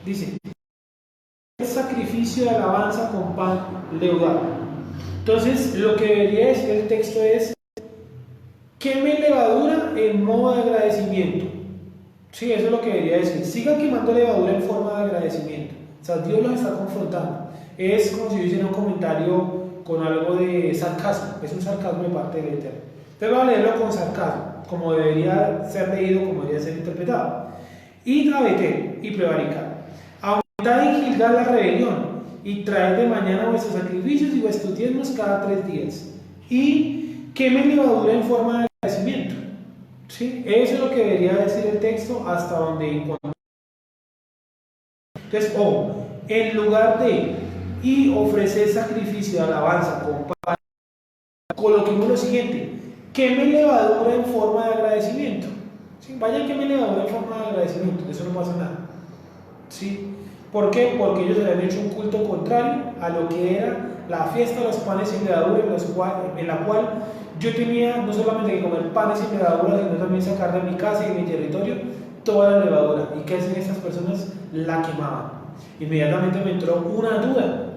Dice, el sacrificio de alabanza con pan leudado. Entonces, lo que debería decir el texto es: queme levadura en modo de agradecimiento. Sí, eso es lo que debería decir. Sigan quemando levadura en forma de agradecimiento. O sea, Dios los está confrontando. Es como si yo hiciera un comentario con algo de sarcasmo. Es un sarcasmo de parte del Eterno. Entonces vamos a leerlo con sarcasmo, como debería ser leído, como debería ser interpretado. Id a Betel y prevaricar. Aumentad en Gilgal la rebelión, y traed de mañana vuestros sacrificios y vuestros diezmos cada 3 días. Y quemen levadura en forma de agradecimiento. ¿Sí? Eso es lo que debería decir el texto hasta donde encontramos. Entonces, en lugar de y ofrecer sacrificio de alabanza con pan, coloquemos lo siguiente: queme levadura en forma de agradecimiento. ¿Sí? Vayan, queme levadura en forma de agradecimiento, de eso no pasa nada. ¿Sí? ¿Por qué? Porque ellos habían hecho un culto contrario a lo que era la fiesta de los panes sin levadura, en la cual yo tenía no solamente que comer panes sin levadura, sino también sacar de mi casa y de mi territorio toda la levadura. ¿Y qué hacían estas personas? La quemaban. Inmediatamente me entró una duda,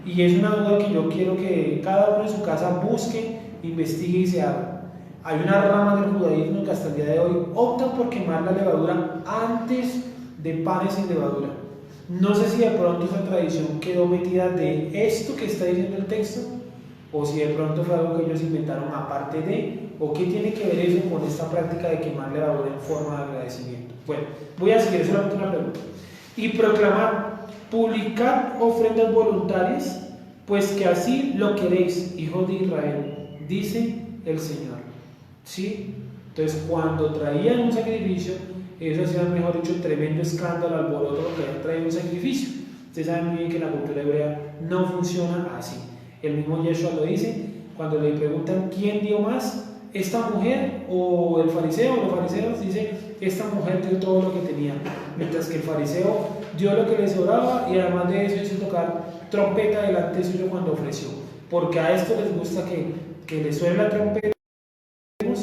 y es una duda que yo quiero que cada uno en su casa busque, investigue y se haga. Hay una rama del judaísmo que hasta el día de hoy opta por quemar la levadura antes de panes sin levadura. No sé si de pronto esa tradición quedó metida de esto que está diciendo el texto, o si de pronto fue algo que ellos inventaron aparte de, o qué tiene que ver eso con esta práctica de quemar levadura en forma de agradecimiento. Bueno, voy a seguir solamente una pregunta. Y proclamar, publicar ofrendas voluntarias, pues que así lo queréis, hijos de Israel, dice el Señor. ¿Sí? Entonces, cuando traían un sacrificio, eso hacía, mejor dicho, tremendo escándalo, alboroto, lo que habían traído un sacrificio. Ustedes saben muy bien que la cultura hebrea no funciona así. El mismo Yeshua lo dice cuando le preguntan quién dio más, esta mujer o el fariseo. Los fariseos dicen: esta mujer dio todo lo que tenía, mientras que el fariseo dio lo que le sobraba, y además de eso hizo tocar trompeta delante suyo cuando ofreció, porque a esto les gusta que le suene la trompeta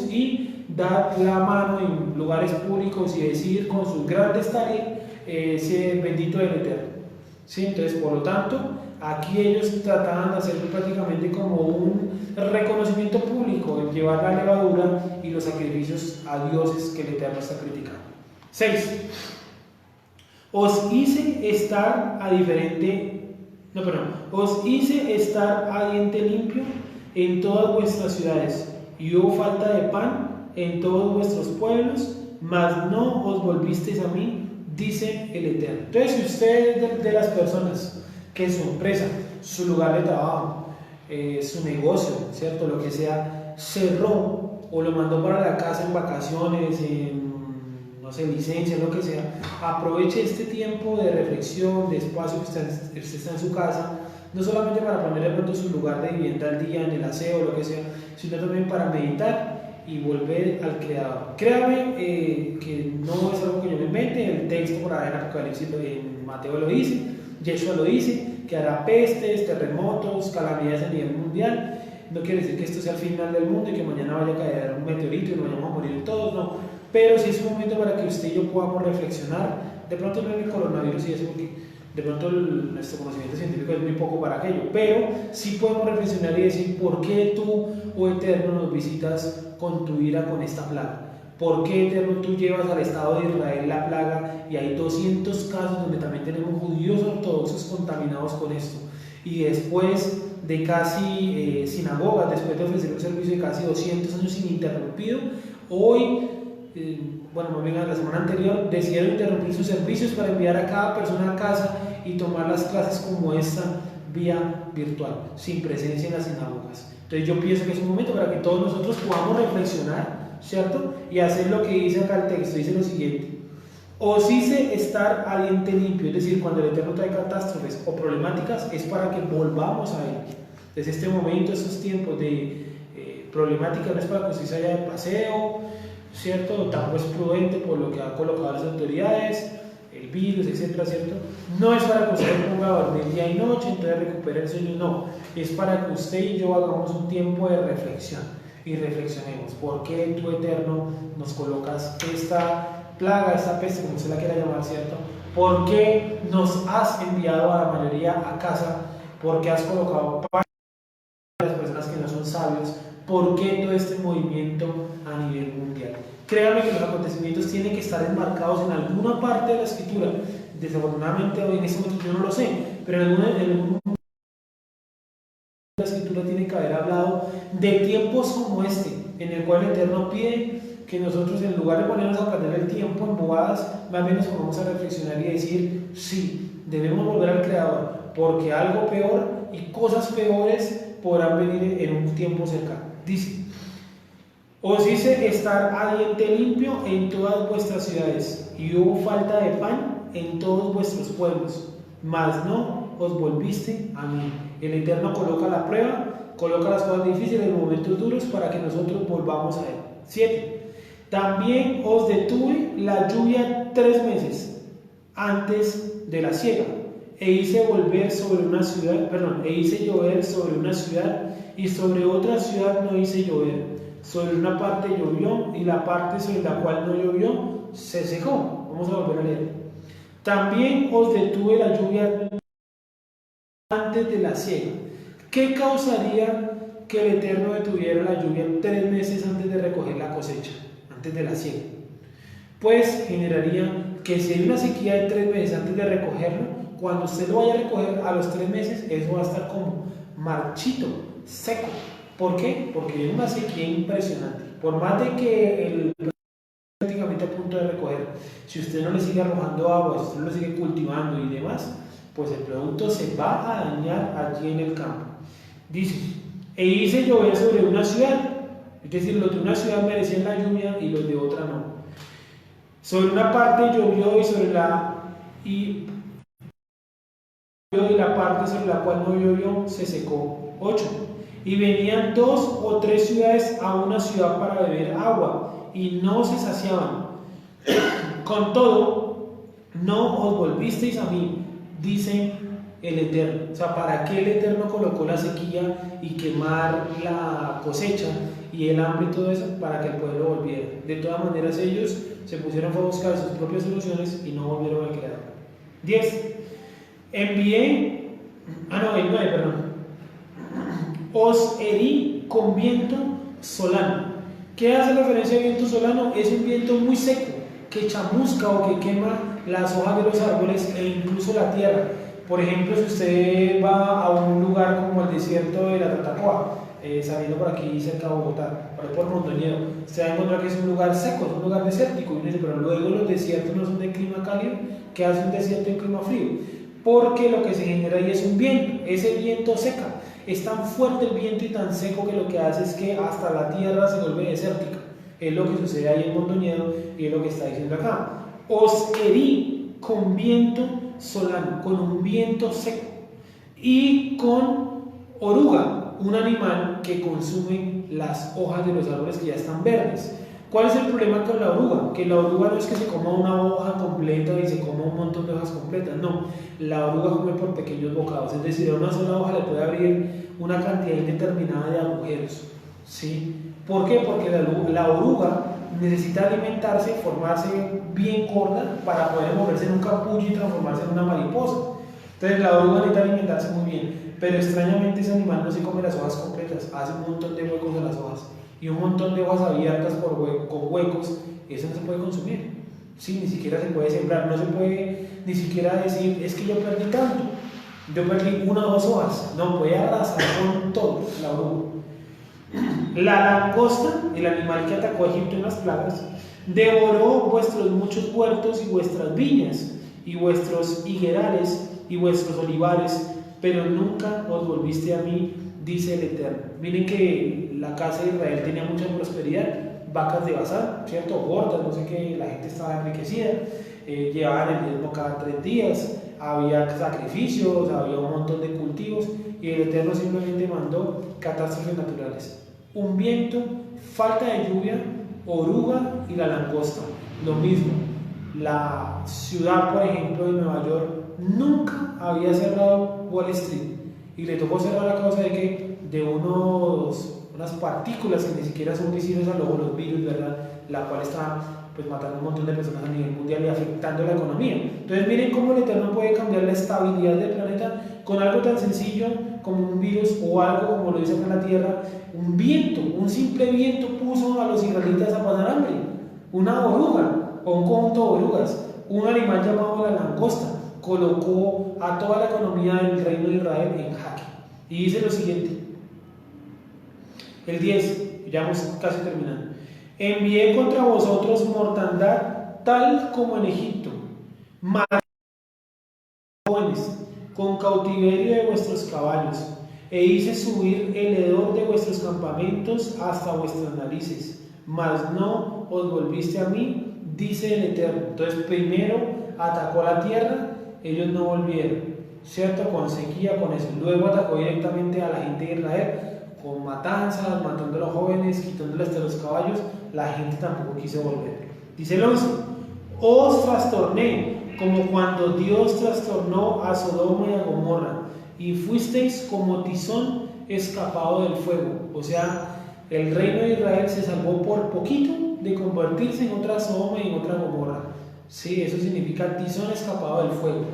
y dar la mano en lugares públicos y decir con sus grandes tareas: bendito el Eterno. ¿Sí? Entonces, por lo tanto, aquí ellos trataban de hacer prácticamente como un reconocimiento público, en llevar la levadura y los sacrificios a dioses que el Eterno está criticando. 6. Os hice estar a diente limpio en todas vuestras ciudades, y hubo falta de pan en todos vuestros pueblos, mas no os volvisteis a mí, dice el Eterno. Entonces, si ustedes de las personas que su empresa, su lugar de trabajo, su negocio, ¿cierto?, lo que sea, cerró o lo mandó para la casa en vacaciones, no sé, licencia, lo que sea, aproveche este tiempo de reflexión, de espacio que usted está en su casa, no solamente para poner de pronto su lugar de vivienda al día, en el aseo, lo que sea, sino también para meditar y volver al Creador. Créame que no es algo que yo me invente, el texto por ahí en Apocalipsis, en Mateo lo dice, Yeshua lo dice, que hará pestes, terremotos, calamidades a nivel mundial, no quiere decir que esto sea el final del mundo y que mañana vaya a caer un meteorito y nos vayamos a morir todos, no, pero sí es un momento para que usted y yo podamos reflexionar, de pronto no en el coronavirus y eso, porque de pronto nuestro conocimiento científico es muy poco para aquello, pero sí podemos reflexionar y decir, ¿por qué tú, oh Eterno, nos visitas con tu ira con esta plaga? ¿Por qué, Eterno, tú llevas al Estado de Israel la plaga y hay 200 casos donde también tenemos judíos ortodoxos contaminados con esto? Y después de casi sinagogas, después de ofrecer un servicio de casi 200 años ininterrumpido, hoy, bueno, más bien la semana anterior, decidieron interrumpir sus servicios para enviar a cada persona a casa y tomar las clases como esta vía virtual, sin presencia en las sinagogas. Entonces yo pienso que es un momento para que todos nosotros podamos reflexionar, ¿cierto? Y hacer lo que dice acá el texto, dice lo siguiente: os hice estar a diente limpio, es decir, cuando el Eterno trae catástrofes o problemáticas es para que volvamos a Él. Desde este momento, estos tiempos de problemática no es para que usted se vaya de paseo, ¿cierto? Tampoco es prudente por lo que han colocado las autoridades, el virus, etcétera, ¿cierto? No es para que usted ponga a dormir día y noche, entonces recupere el sueño, no. Es para que usted y yo hagamos un tiempo de reflexión y reflexionemos. ¿Por qué tú, Eterno, nos colocas esta plaga, esta peste, como usted la quiera llamar, ¿cierto? ¿Por qué nos has enviado a la mayoría a casa? ¿Por qué has colocado parte de las personas que no son sabios? ¿Por qué todo este movimiento a nivel mundial? Créanme que los acontecimientos tienen que estar enmarcados en alguna parte de la escritura. Desafortunadamente hoy en este momento yo no lo sé, pero en algún la escritura tiene que haber hablado de tiempos como este, en el cual el Eterno pide que nosotros, en lugar de ponernos a perder el tiempo en bobadas, más bien nos pongamos a reflexionar y decir, sí, debemos volver al Creador, porque algo peor y cosas peores podrán venir en un tiempo cercano. Dice: os hice estar a diente limpio en todas vuestras ciudades, y hubo falta de pan en todos vuestros pueblos, mas no os volviste a mí. El Eterno coloca la prueba, coloca las cosas difíciles, los momentos duros, para que nosotros volvamos a Él. 7. También os detuve la lluvia 3 meses antes de la siega, e hice llover sobre una ciudad, y sobre otra ciudad no hice llover. Sobre una parte llovió, y la parte sobre la cual no llovió se secó. Vamos a volver a leer. También os detuve la lluvia antes de la siega. ¿Qué causaría que el Eterno detuviera la lluvia 3 meses antes de recoger la cosecha, antes de la siega? Pues generaría que si hay una sequía de 3 meses antes de recogerlo, cuando usted lo vaya a recoger a los 3 meses, eso va a estar como marchito, seco. ¿Por qué? Porque es una sequía impresionante. Por más de que el prácticamente a punto de recoger, si usted no le sigue arrojando agua, si usted no lo sigue cultivando y demás, pues el producto se va a dañar allí en el campo. Dice: e hice llover sobre una ciudad, es decir, los de una ciudad merecían la lluvia y los de otra no. Sobre una parte llovió y la parte sobre la cual no llovió se secó. 8. Y venían 2 o 3 ciudades a una ciudad para beber agua, y no se saciaban. Con todo, no os volvisteis a mí, dice el Eterno. O sea, ¿para qué el Eterno colocó la sequía y quemar la cosecha y el hambre y todo eso? Para que el pueblo volviera. De todas maneras, ellos se pusieron a buscar sus propias soluciones y no volvieron al Creador. 10. El 9, perdón. Os herí con viento solano. ¿Qué hace referencia a viento solano? Es un viento muy seco, que chamusca o que quema las hojas de los árboles e incluso la tierra. Por ejemplo, si usted va a un lugar como el desierto de la Tatacoa, saliendo por aquí cerca de Bogotá, por Mondoñedo, usted va a encontrar que es un lugar seco, es un lugar desértico, pero luego los desiertos no son de clima cálido. ¿Qué hace un desierto en clima frío? Porque lo que se genera ahí es un viento, ese viento seca. Es tan fuerte el viento y tan seco que lo que hace es que hasta la tierra se vuelve desértica. Es lo que sucede ahí en Mondoñedo y es lo que está diciendo acá. Os herí con viento solano, con un viento seco, y con oruga, un animal que consume las hojas de los árboles que ya están verdes. ¿Cuál es el problema con la oruga? Que la oruga no es que se coma una hoja completa y se coma un montón de hojas completas, no. La oruga come por pequeños bocados, es decir, a una sola hoja le puede abrir una cantidad indeterminada de agujeros, ¿sí? ¿Por qué? Porque la oruga necesita alimentarse, formarse bien gorda para poder moverse en un capullo y transformarse en una mariposa. Entonces la oruga necesita alimentarse muy bien, pero extrañamente ese animal no se come las hojas completas, hace un montón de huecos en las hojas y un montón de hojas abiertas con huecos, eso no se puede consumir, ¿sí? Ni siquiera se puede sembrar, no se puede ni siquiera decir, es que yo perdí tanto, yo perdí una o dos hojas, no, puede arrasar con todo la oruga. La langosta, el animal que atacó a Egipto en las plagas, devoró vuestros muchos huertos y vuestras viñas, y vuestros higuerales y vuestros olivares, pero nunca os volviste a mí, dice el Eterno. Miren que la casa de Israel tenía mucha prosperidad, vacas de Basán, ¿cierto? Gordas, no sé qué, la gente estaba enriquecida, llevaban el diezmo cada 3 días, había sacrificios, había un montón de cultivos, y el Eterno simplemente mandó catástrofes naturales. Un viento, falta de lluvia, oruga y la langosta. Lo mismo, la ciudad, por ejemplo, de Nueva York nunca había cerrado Wall Street y le tocó cerrar a causa de que de unas partículas que ni siquiera son visibles al ojo, los virus, ¿verdad? La cual está pues matando a un montón de personas a nivel mundial y afectando la economía. Entonces miren cómo el Eterno puede cambiar la estabilidad del planeta con algo tan sencillo como un virus o algo como lo dice acá en la tierra, un viento, un simple viento puso a los israelitas a pasar hambre, una oruga o un conjunto de orugas, un animal llamado la langosta, colocó a toda la economía del reino de Israel en jaque. Y dice lo siguiente, el 10, ya vamos casi terminando. Envié contra vosotros mortandad tal como en Egipto, jóvenes, con cautiverio de vuestros caballos, e hice subir el hedor de vuestros campamentos hasta vuestras narices, mas no os volviste a mí, dice el Eterno. Entonces primero atacó la tierra, ellos no volvieron, ¿cierto? Con sequía, con eso. Luego atacó directamente a la gente de Israel, con matanzas, matando a los jóvenes, quitándoles de los caballos, la gente tampoco quiso volver. Dice el 11, os trastorné, como cuando Dios trastornó a Sodoma y a Gomorra, y fuisteis como tizón escapado del fuego. O sea, el reino de Israel se salvó por poquito de convertirse en otra Sodoma y en otra Gomorra. Sí, eso significa tizón escapado del fuego.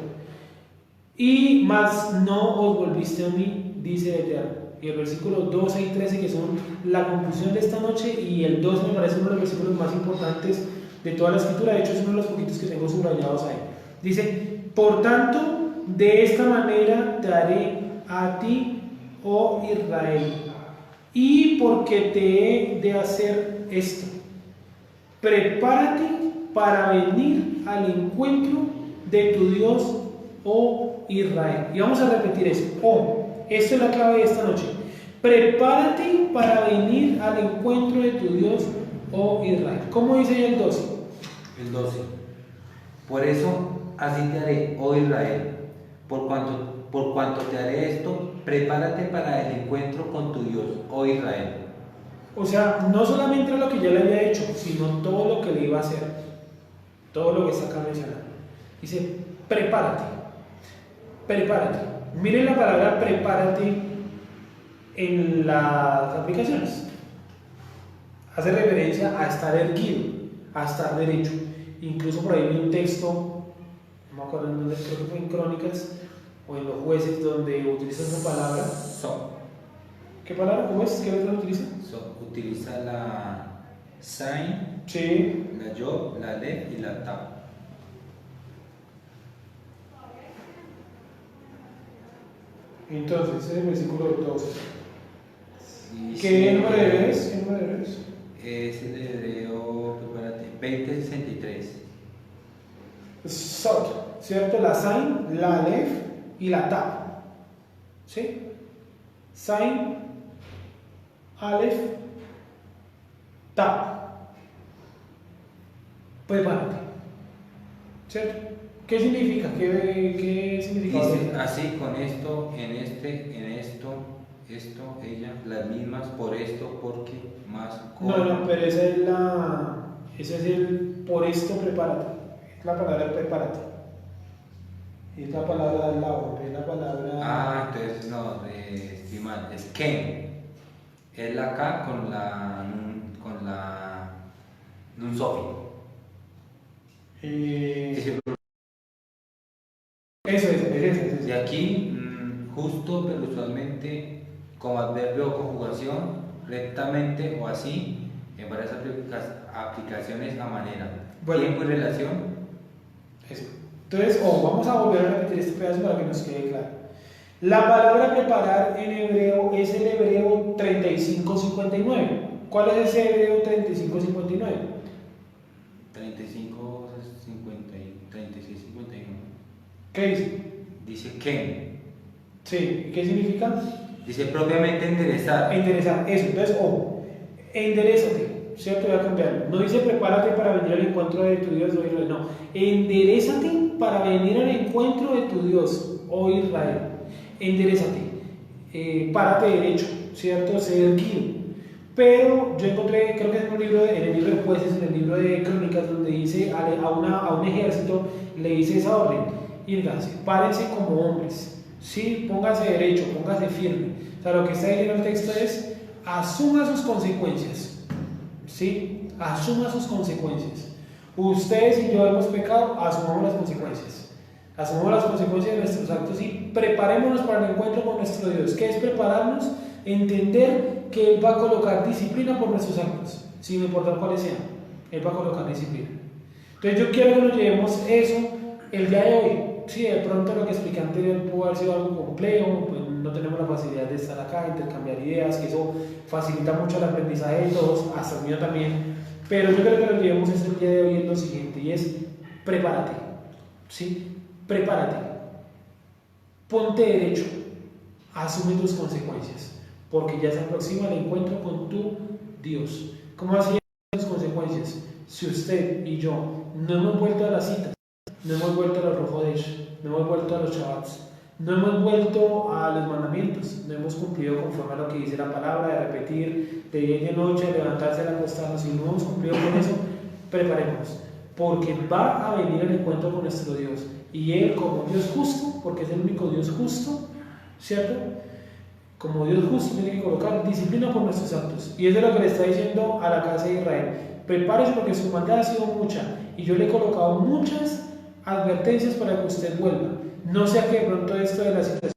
Y más no os volviste a mí, dice el Eterno. Y el versículo 12 y 13, que son la conclusión de esta noche, y el 2 me parece uno de los versículos más importantes de toda la escritura, de hecho es uno de los poquitos que tengo subrayados ahí. Dice, por tanto, de esta manera te haré a ti, oh Israel, y porque te he de hacer esto, prepárate para venir al encuentro de tu Dios, oh Israel. Y vamos a repetir eso, esto es la clave de esta noche. Prepárate para venir al encuentro de tu Dios, oh Israel. ¿Cómo dice ahí el 12? El 12. Por eso así te haré, oh Israel, por cuanto te haré esto, prepárate para el encuentro con tu Dios, oh Israel. O sea, no solamente lo que ya le había hecho, sino todo lo que le iba a hacer, todo lo que está acá mencionado. Dice, prepárate, prepárate. Miren la palabra prepárate en las aplicaciones. Hace referencia a estar erguido, a estar derecho. Incluso por ahí vi un texto, no me acuerdo en dónde, creo que fue en Crónicas o en los Jueces, donde utiliza esa palabra. ¿Qué palabra? ¿Cómo es? ¿Qué letra utiliza? Utiliza la Zain, Sí. la Yod, la Aleph y la Tab. Entonces, ese es el versículo 12. Sí, ¿Qué número de hebreo es? ¿Qué número de hebreo es? Es el hebreo, prepárate, 2063. Sot, ¿cierto? La Zain, la Aleph y la Tab. ¿Sí? Zain, Aleph, Tab. Prepárate. ¿Cierto? ¿Qué significa? ¿Qué significa? Dice así, con esto, en esto, esto, ella, las mismas, por esto, porque, más, No, pero ese es el por esto prepárate. Es la palabra prepárate. Es la palabra del lado, es la palabra. Entonces no, estoy mal, es Ken. Es la K con la nun sófico. Eso. De aquí, justo, pero usualmente como adverbio o conjugación, rectamente o así, en varias aplicaciones a manera. Bueno. Tiempo y relación. Eso. Entonces, vamos a volver a repetir este pedazo para que nos quede claro. La palabra preparar en hebreo es el hebreo 3559. ¿Cuál es ese hebreo 3559? 35, 50, 36, 51. ¿Qué dice? Dice Ken. Sí, ¿y qué significa? Dice propiamente enderezar. Enderezar, eso. Entonces, enderezate, ¿cierto? Voy a cambiarlo. No dice prepárate para venir al encuentro de tu Dios, oh Israel, no. Enderezate para venir al encuentro de tu Dios, oh Israel. Enderezate, párate derecho, ¿cierto? Sé erguido. Pero yo encontré, creo que es en el libro de Jueces, en el libro de Crónicas, donde dice a un ejército, le dice esa orden: írganse, párense como hombres, ¿sí? Póngase derecho, póngase firme. O sea, lo que está diciendo el texto es: asuma sus consecuencias, ¿sí? Asuma sus consecuencias. Ustedes y yo hemos pecado, asumamos las consecuencias. Asumamos las consecuencias de nuestros actos y preparémonos para el encuentro con nuestro Dios. ¿Qué es prepararnos? Entender que Él va a colocar disciplina por nuestros actos, sin importar cuáles sean. Él va a colocar disciplina. Entonces yo quiero que nos llevemos eso el día de hoy. Sí, de pronto lo que expliqué anterior pudo haber sido algo complejo, pues no tenemos la facilidad de estar acá, intercambiar ideas, que eso facilita mucho el aprendizaje de todos, hasta el mío también. Pero yo creo que lo que llevemos el día de hoy es lo siguiente, y es: prepárate, ¿sí? Prepárate, ponte derecho, asume tus consecuencias, porque ya se aproxima el encuentro con tu Dios. ¿Cómo así tus consecuencias? Si usted y yo no hemos vuelto a las citas, no hemos vuelto a los rojodesh, no hemos vuelto a los shabbats, no hemos vuelto a los mandamientos, no hemos cumplido conforme a lo que dice la palabra, de repetir de día y de noche, de levantarse al acostarnos, si no hemos cumplido con eso, preparémonos, porque va a venir el encuentro con nuestro Dios, y Él, como Dios justo, porque es el único Dios justo, ¿cierto? Como Dios justo tiene que colocar disciplina por nuestros actos, y eso es lo que le está diciendo a la casa de Israel: prepárese porque su maldad ha sido mucha, y yo le he colocado muchas advertencias para que usted vuelva. No sea que de pronto esto de la situación,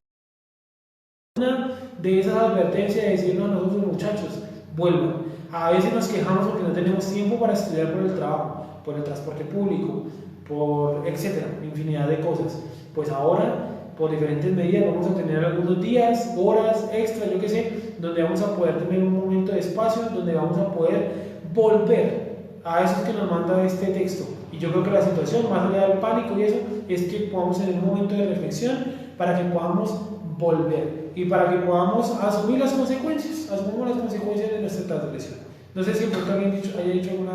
una de esas advertencias de decirnos a nosotros, muchachos, vuelvan. A veces nos quejamos porque no tenemos tiempo para estudiar por el trabajo, por el transporte público, por etcétera, infinidad de cosas. Pues ahora, por diferentes medidas, vamos a tener algunos días, horas extra, yo qué sé, donde vamos a poder tener un momento de espacio, donde vamos a poder volver a eso que nos manda este texto. Y yo creo que la situación, más allá del pánico y eso, es que podamos tener un momento de reflexión para que podamos volver y para que podamos asumir las consecuencias, asumimos las consecuencias de nuestra transgresión. No sé si alguien haya dicho algún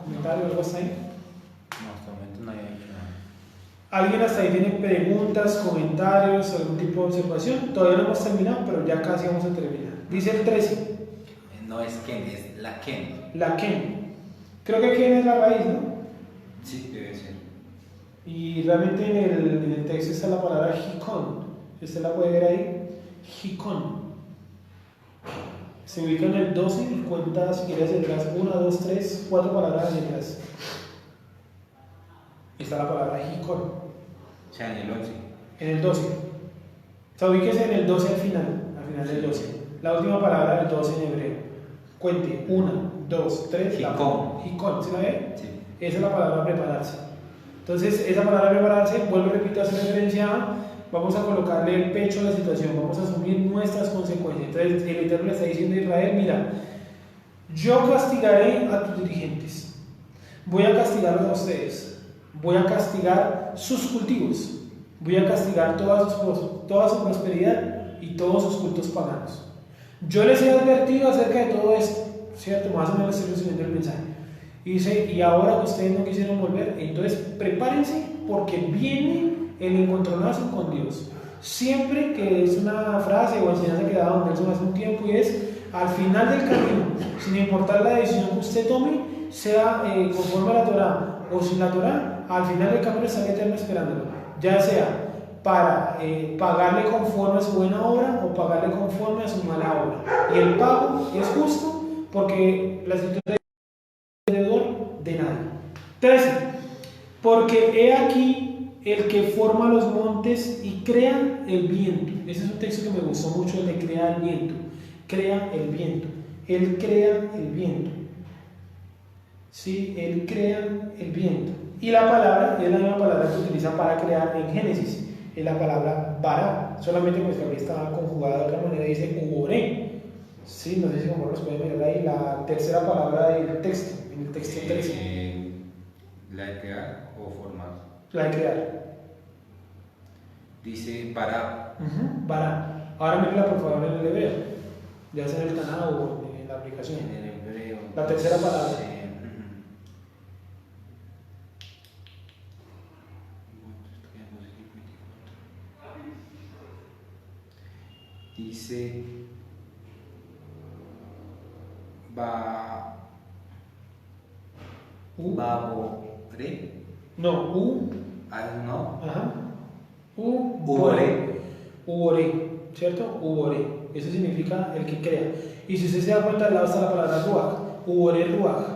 comentario o algo hasta ahí. No, hasta el momento no haya dicho nada. ¿Alguien hasta ahí tiene preguntas, comentarios, algún tipo de observación? Todavía no hemos terminado, pero ya casi vamos a terminar. Dice el 13. No es Ken, es la Ken. La Ken. Creo que Ken es la raíz, ¿no? Sí, debe ser. Y realmente en el texto está la palabra Hikon. Usted la puede ver ahí. Hikon. Se ubica en el 12 y cuenta, si quieres, detrás 1, 2, 3, 4 palabras detrás. Está la palabra Hikon. O sea, en el 11. En el 12. O sea, ubíquese en el 12 al final del 12. La última palabra del 12 en hebreo. Cuente, 1, 2, 3. Hikon. Hikon, ¿sí la ve? Sí. Esa es la palabra prepararse. Entonces, esa palabra prepararse, vuelvo y repito, hace referencia a: vamos a colocarle el pecho a la situación, vamos a asumir nuestras consecuencias. Entonces, el Eterno le está diciendo a Israel: mira, yo castigaré a tus dirigentes, voy a castigarlos a ustedes, voy a castigar sus cultivos, voy a castigar toda su prosperidad y todos sus cultos paganos. Yo les he advertido acerca de todo esto, ¿cierto? Más o menos estoy resumiendo el mensaje. Y dice: y ahora ustedes no quisieron volver, entonces prepárense porque viene el encontronazo con Dios. Siempre, que es una frase o enseñanza que daba Don Nelson hace un tiempo, y es: al final del camino, sin importar la decisión que usted tome, sea conforme a la Torá o sin la Torá, al final del camino está el Eterno esperándolo, ya sea para pagarle conforme a su buena obra o pagarle conforme a su mala obra. Y el pago es justo, porque la Escritura es deudor de nadie. 13. Porque he aquí el que forma los montes y crea el viento. Ese es un texto que me gustó mucho, el de crea el viento. Crea el viento. Él crea el viento. Sí, Él crea el viento. Y la palabra es la misma palabra que utiliza para crear en Génesis. Es la palabra bara. Solamente pues que aquí está conjugada de otra manera, dice uboré. Sí, no sé si como nos pueden mirar ahí la tercera palabra del texto, en el texto 13. ¿La de crear o formar? La de crear. Dice para. Bara. Ahora mírenla por favor en el hebreo, ya sea en el canal o en la aplicación. En el hebreo. La tercera palabra. Dice Baboré. No, No. Ajá. Uboré. Uboré, ¿cierto? Uboré. Eso significa el que crea. Y si usted se da cuenta, al lado está la palabra ruach. Uboré ruach.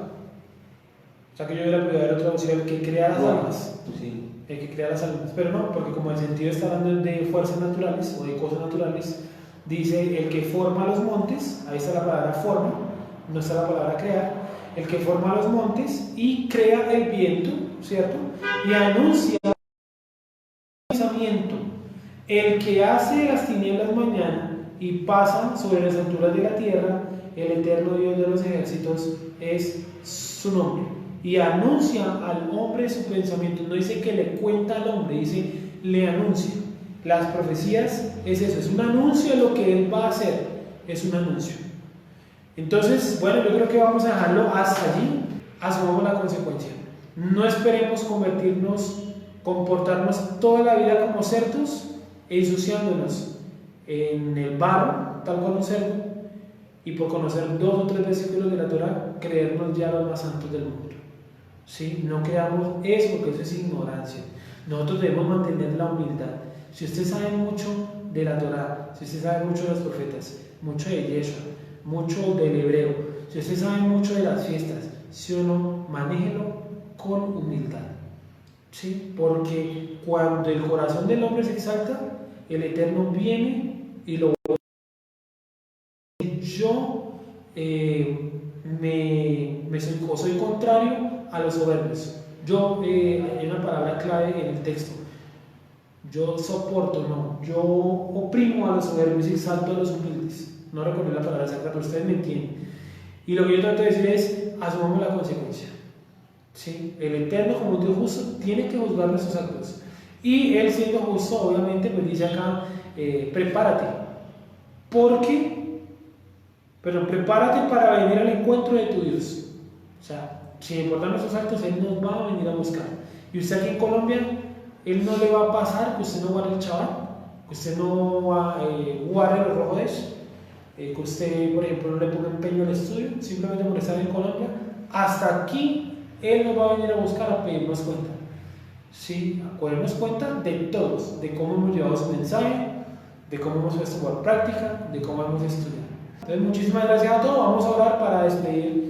O sea que yo hubiera podido haber traducido el que crea las almas. Sí. El que crea las almas. Pero no, porque como el sentido está hablando de fuerzas naturales o de cosas naturales, dice el que forma los montes. Ahí está la palabra forma, no está la palabra crear. El que forma los montes y crea el viento, ¿cierto? Y anuncia el pensamiento. El que hace las tinieblas mañana y pasa sobre las alturas de la tierra, el eterno Dios de los ejércitos es su nombre. Y anuncia al hombre su pensamiento. No dice que le cuenta al hombre, dice le anuncia. Las profecías es eso, es un anuncio de lo que él va a hacer, es un anuncio. Entonces, bueno, yo creo que vamos a dejarlo hasta allí. Asumamos la consecuencia. No esperemos comportarnos toda la vida como cerdos e ensuciándonos en el barro, tal cual un cerdo, y por conocer 2 o 3 versículos de la Torá, creernos ya los más santos del mundo. ¿Sí? No creamos eso, porque eso es ignorancia. Nosotros debemos mantener la humildad. Si usted sabe mucho de la Torá, si usted sabe mucho de los profetas, mucho de Yeshua, mucho del hebreo, si usted sabe mucho de las fiestas, ¿sí o no? Manéjelo con humildad. ¿Sí? Porque cuando el corazón del hombre se exalta, el Eterno viene y lo yo soy contrario a los soberbios. Hay una palabra clave en el texto. Yo soporto, no. Yo oprimo a los soberbios y exalto a los humildes. No recuerdo la palabra exacta, pero ustedes me entienden. Y lo que yo trato de decir es: asumamos la consecuencia. ¿Sí? El Eterno, como un Dios justo, tiene que juzgar nuestros actos. Y Él, siendo justo, obviamente, pues dice acá: prepárate. Prepárate para venir al encuentro de tu Dios. O sea, sin importar nuestros actos, Él nos va a venir a buscar. Y usted aquí en Colombia, Él no le va a pasar que usted no guarde el Shabbat, que usted no guarde los rojodes, que usted, por ejemplo, no le ponga empeño al estudio, simplemente por estar en Colombia. Hasta aquí Él nos va a venir a buscar a pedirnos cuenta. Sí, a darnos cuenta de todos, de cómo hemos llevado su mensaje, de cómo hemos puesto por práctica, de cómo hemos estudiado. Entonces, muchísimas gracias a todos. Vamos a orar para despedir